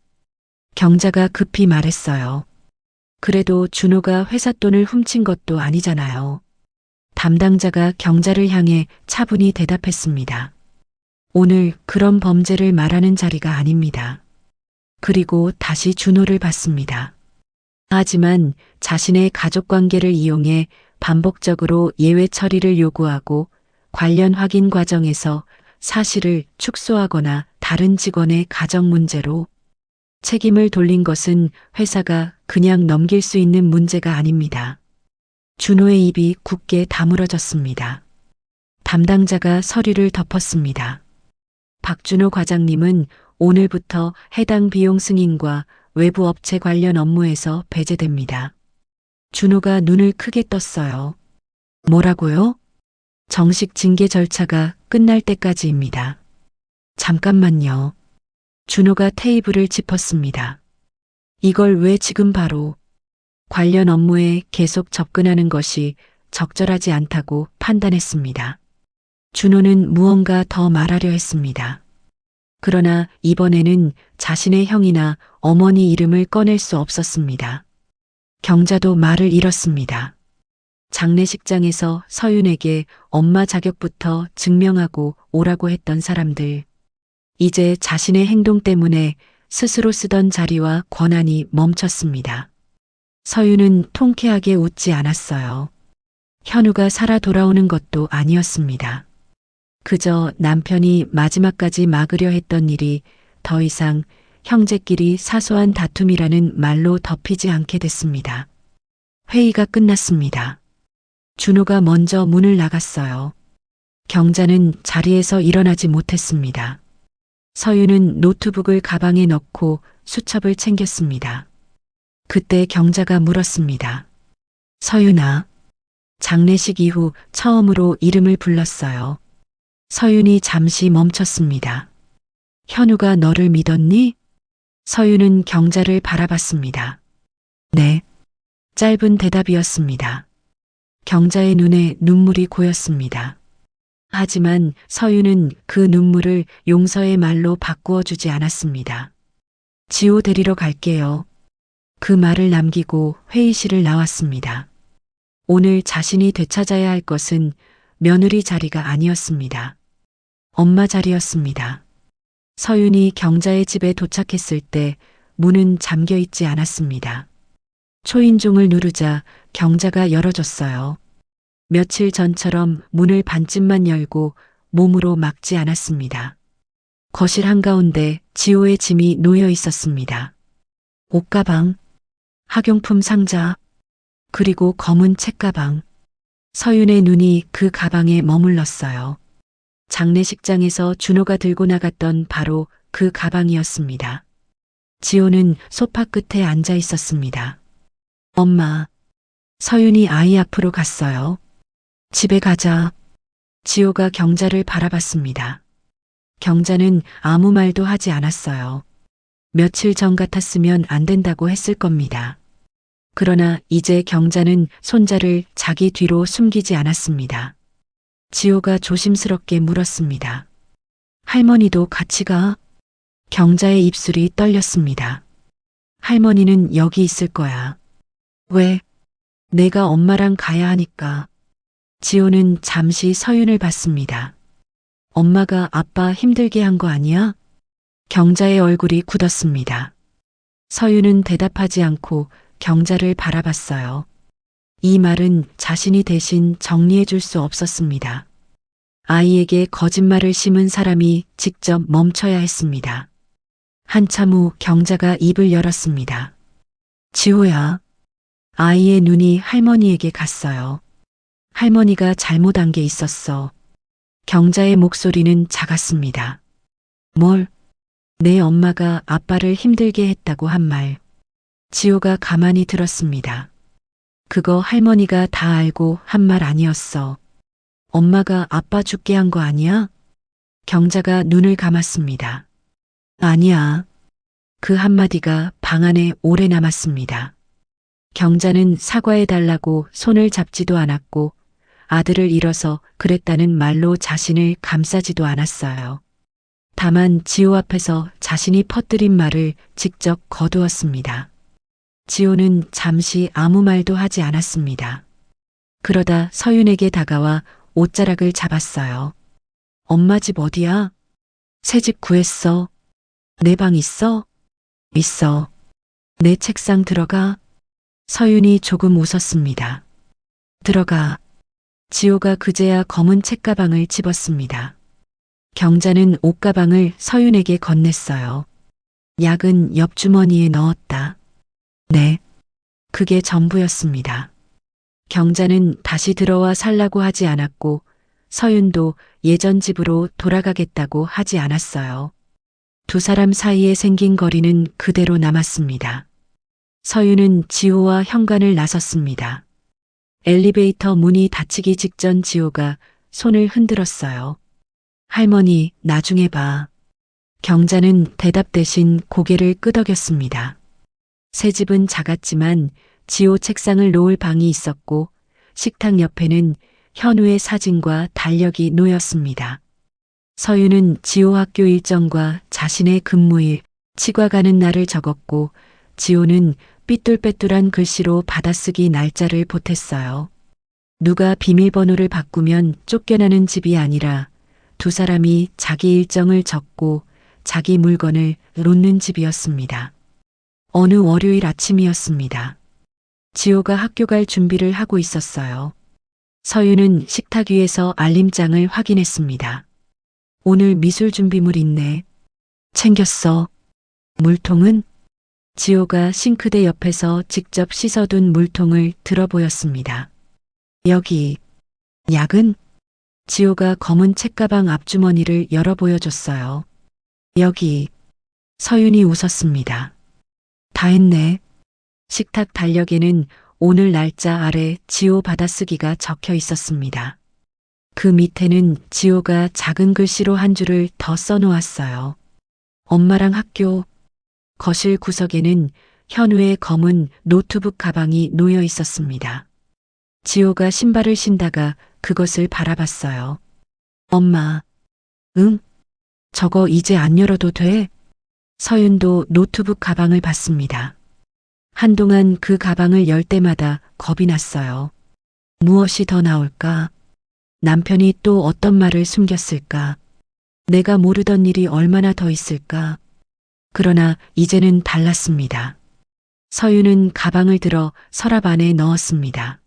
경자가 급히 말했어요. 그래도 준호가 회사 돈을 훔친 것도 아니잖아요. 담당자가 경자를 향해 차분히 대답했습니다. 오늘 그런 범죄를 말하는 자리가 아닙니다. 그리고 다시 준호를 봤습니다. 하지만 자신의 가족관계를 이용해 반복적으로 예외 처리를 요구하고 관련 확인 과정에서 사실을 축소하거나 다른 직원의 가정 문제로 책임을 돌린 것은 회사가 그냥 넘길 수 있는 문제가 아닙니다. 준호의 입이 굳게 다물어졌습니다. 담당자가 서류를 덮었습니다. 박준호 과장님은 오늘부터 해당 비용 승인과 외부 업체 관련 업무에서 배제됩니다. 준호가 눈을 크게 떴어요. 뭐라고요? 정식 징계 절차가 끝날 때까지입니다. 잠깐만요. 준호가 테이블을 짚었습니다. 이걸 왜 지금 바로? 관련 업무에 계속 접근하는 것이 적절하지 않다고 판단했습니다. 준호는 무언가 더 말하려 했습니다. 그러나 이번에는 자신의 형이나 어머니 이름을 꺼낼 수 없었습니다. 경자도 말을 잃었습니다. 장례식장에서 서윤에게 엄마 자격부터 증명하고 오라고 했던 사람들. 이제 자신의 행동 때문에 스스로 쓰던 자리와 권한이 멈췄습니다. 서윤은 통쾌하게 웃지 않았어요. 현우가 살아 돌아오는 것도 아니었습니다. 그저 남편이 마지막까지 막으려 했던 일이 더 이상 형제끼리 사소한 다툼이라는 말로 덮이지 않게 됐습니다. 회의가 끝났습니다. 준호가 먼저 문을 나갔어요. 경자는 자리에서 일어나지 못했습니다. 서윤은 노트북을 가방에 넣고 수첩을 챙겼습니다. 그때 경자가 물었습니다. 서윤아. 장례식 이후 처음으로 이름을 불렀어요. 서윤이 잠시 멈췄습니다. 현우가 너를 믿었니? 서윤은 경자를 바라봤습니다. 네. 짧은 대답이었습니다. 경자의 눈에 눈물이 고였습니다. 하지만 서윤은 그 눈물을 용서의 말로 바꾸어 주지 않았습니다. 지호 데리러 갈게요. 그 말을 남기고 회의실을 나왔습니다. 오늘 자신이 되찾아야 할 것은 며느리 자리가 아니었습니다. 엄마 자리였습니다. 서윤이 경자의 집에 도착했을 때 문은 잠겨 있지 않았습니다. 초인종을 누르자 경자가 열어줬어요. 며칠 전처럼 문을 반쯤만 열고 몸으로 막지 않았습니다. 거실 한가운데 지호의 짐이 놓여 있었습니다. 옷가방, 학용품 상자, 그리고 검은 책가방. 서윤의 눈이 그 가방에 머물렀어요. 장례식장에서 준호가 들고 나갔던 바로 그 가방이었습니다. 지호는 소파 끝에 앉아 있었습니다. 엄마. 서윤이 아이 앞으로 갔어요. 집에 가자. 지호가 경자를 바라봤습니다. 경자는 아무 말도 하지 않았어요. 며칠 전 같았으면 안 된다고 했을 겁니다. 그러나 이제 경자는 손자를 자기 뒤로 숨기지 않았습니다. 지호가 조심스럽게 물었습니다. 할머니도 같이 가? 경자의 입술이 떨렸습니다. 할머니는 여기 있을 거야. 왜? 내가 엄마랑 가야 하니까. 지호는 잠시 서윤을 봤습니다. 엄마가 아빠 힘들게 한 거 아니야? 경자의 얼굴이 굳었습니다. 서윤은 대답하지 않고 경자를 바라봤어요. 이 말은 자신이 대신 정리해 줄 수 없었습니다. 아이에게 거짓말을 심은 사람이 직접 멈춰야 했습니다. 한참 후 경자가 입을 열었습니다. 지호야. 아이의 눈이 할머니에게 갔어요. 할머니가 잘못한 게 있었어. 경자의 목소리는 작았습니다. 뭘? 내 엄마가 아빠를 힘들게 했다고 한 말. 지호가 가만히 들었습니다. 그거 할머니가 다 알고 한 말 아니었어. 엄마가 아빠 죽게 한 거 아니야? 경자가 눈을 감았습니다. 아니야. 그 한마디가 방 안에 오래 남았습니다. 경자는 사과해달라고 손을 잡지도 않았고 아들을 잃어서 그랬다는 말로 자신을 감싸지도 않았어요. 다만 지호 앞에서 자신이 퍼뜨린 말을 직접 거두었습니다. 지호는 잠시 아무 말도 하지 않았습니다. 그러다 서윤에게 다가와 옷자락을 잡았어요. 엄마 집 어디야? 새 집 구했어. 내 방 있어? 있어. 내 책상 들어가? 서윤이 조금 웃었습니다. 들어가. 지호가 그제야 검은 책가방을 집었습니다. 경자는 옷가방을 서윤에게 건넸어요. 약은 옆주머니에 넣었다. 네. 그게 전부였습니다. 경자는 다시 들어와 살라고 하지 않았고 서윤도 예전 집으로 돌아가겠다고 하지 않았어요. 두 사람 사이에 생긴 거리는 그대로 남았습니다. 서윤은 지호와 현관을 나섰습니다. 엘리베이터 문이 닫히기 직전 지호가 손을 흔들었어요. 할머니, 나중에 봐. 경자는 대답 대신 고개를 끄덕였습니다. 새 집은 작았지만 지호 책상을 놓을 방이 있었고 식탁 옆에는 현우의 사진과 달력이 놓였습니다. 서윤은 지호 학교 일정과 자신의 근무일, 치과 가는 날을 적었고 지호는 삐뚤빼뚤한 글씨로 받아쓰기 날짜를 보탰어요. 누가 비밀번호를 바꾸면 쫓겨나는 집이 아니라 두 사람이 자기 일정을 적고 자기 물건을 놓는 집이었습니다. 어느 월요일 아침이었습니다. 지호가 학교 갈 준비를 하고 있었어요. 서윤은 식탁 위에서 알림장을 확인했습니다. 오늘 미술 준비물 있네. 챙겼어. 물통은? 지호가 싱크대 옆에서 직접 씻어둔 물통을 들어 보였습니다. 여기. 약은? 지호가 검은 책가방 앞주머니를 열어 보여줬어요. 여기. 서윤이 웃었습니다. 다 했네. 식탁 달력에는 오늘 날짜 아래 지호 받아쓰기가 적혀 있었습니다. 그 밑에는 지호가 작은 글씨로 한 줄을 더 써놓았어요. 엄마랑 학교. 거실 구석에는 현우의 검은 노트북 가방이 놓여 있었습니다. 지호가 신발을 신다가 그것을 바라봤어요. 엄마. 응? 저거 이제 안 열어도 돼? 서윤도 노트북 가방을 봤습니다. 한동안 그 가방을 열 때마다 겁이 났어요. 무엇이 더 나올까? 남편이 또 어떤 말을 숨겼을까? 내가 모르던 일이 얼마나 더 있을까? 그러나 이제는 달랐습니다. 서윤은 가방을 들어 서랍 안에 넣었습니다.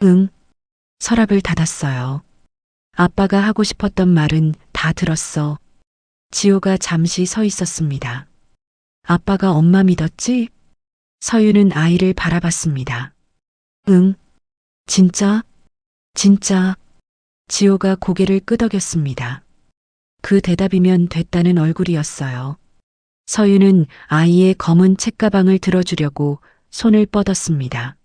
응? 서랍을 닫았어요. 아빠가 하고 싶었던 말은 다 들었어. 지호가 잠시 서 있었습니다. 아빠가 엄마 믿었지? 서윤은 아이를 바라봤습니다. 응? 진짜? 진짜? 지호가 고개를 끄덕였습니다. 그 대답이면 됐다는 얼굴이었어요. 서윤은 아이의 검은 책가방을 들어주려고 손을 뻗었습니다.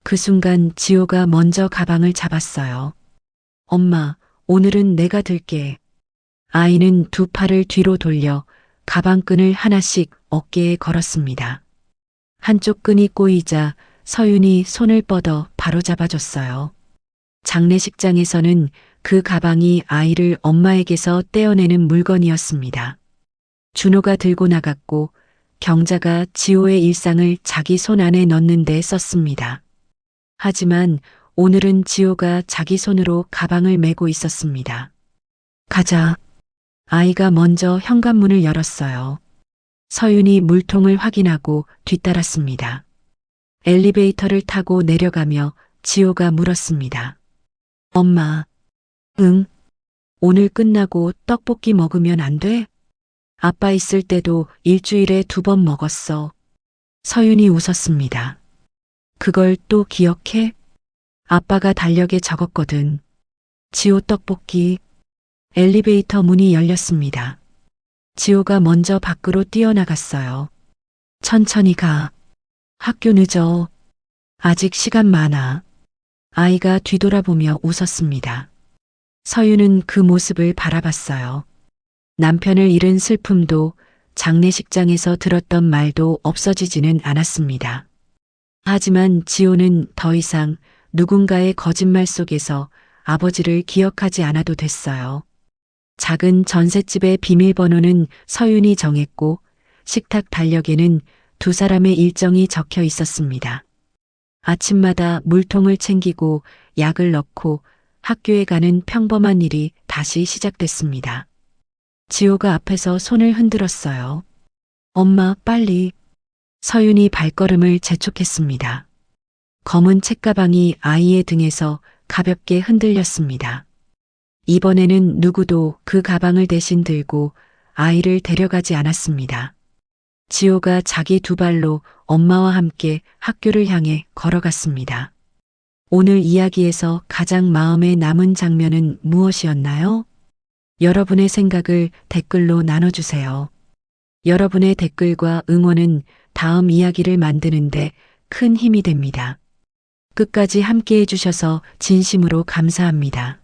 그 순간 지호가 먼저 가방을 잡았어요. 엄마, 오늘은 내가 들게. 아이는 두 팔을 뒤로 돌려 가방끈을 하나씩 어깨에 걸었습니다. 한쪽 끈이 꼬이자 서윤이 손을 뻗어 바로 잡아줬어요. 장례식장에서는 그 가방이 아이를 엄마에게서 떼어내는 물건이었습니다. 준호가 들고 나갔고 경자가 지호의 일상을 자기 손 안에 넣는 데 썼습니다. 하지만 오늘은 지호가 자기 손으로 가방을 메고 있었습니다. 가자. 아이가 먼저 현관문을 열었어요. 서윤이 물통을 확인하고 뒤따랐습니다. 엘리베이터를 타고 내려가며 지호가 물었습니다. 엄마. 응? 오늘 끝나고 떡볶이 먹으면 안 돼? 아빠 있을 때도 일주일에 2번 먹었어. 서윤이 웃었습니다. 그걸 또 기억해? 아빠가 달력에 적었거든. 지호 떡볶이. 엘리베이터 문이 열렸습니다. 지호가 먼저 밖으로 뛰어나갔어요. 천천히 가. 학교 늦어. 아직 시간 많아. 아이가 뒤돌아보며 웃었습니다. 서윤은 그 모습을 바라봤어요. 남편을 잃은 슬픔도 장례식장에서 들었던 말도 없어지지는 않았습니다. 하지만 지호는 더 이상 누군가의 거짓말 속에서 아버지를 기억하지 않아도 됐어요. 작은 전셋집의 비밀번호는 서윤이 정했고 식탁 달력에는 두 사람의 일정이 적혀 있었습니다. 아침마다 물통을 챙기고 약을 넣고 학교에 가는 평범한 일이 다시 시작됐습니다. 지호가 앞에서 손을 흔들었어요. 엄마, 빨리. 서윤이 발걸음을 재촉했습니다. 검은 책가방이 아이의 등에서 가볍게 흔들렸습니다. 이번에는 누구도 그 가방을 대신 들고 아이를 데려가지 않았습니다. 지호가 자기 두 발로 엄마와 함께 학교를 향해 걸어갔습니다. 오늘 이야기에서 가장 마음에 남은 장면은 무엇이었나요? 여러분의 생각을 댓글로 나눠주세요. 여러분의 댓글과 응원은 다음 이야기를 만드는데 큰 힘이 됩니다. 끝까지 함께 해주셔서 진심으로 감사합니다.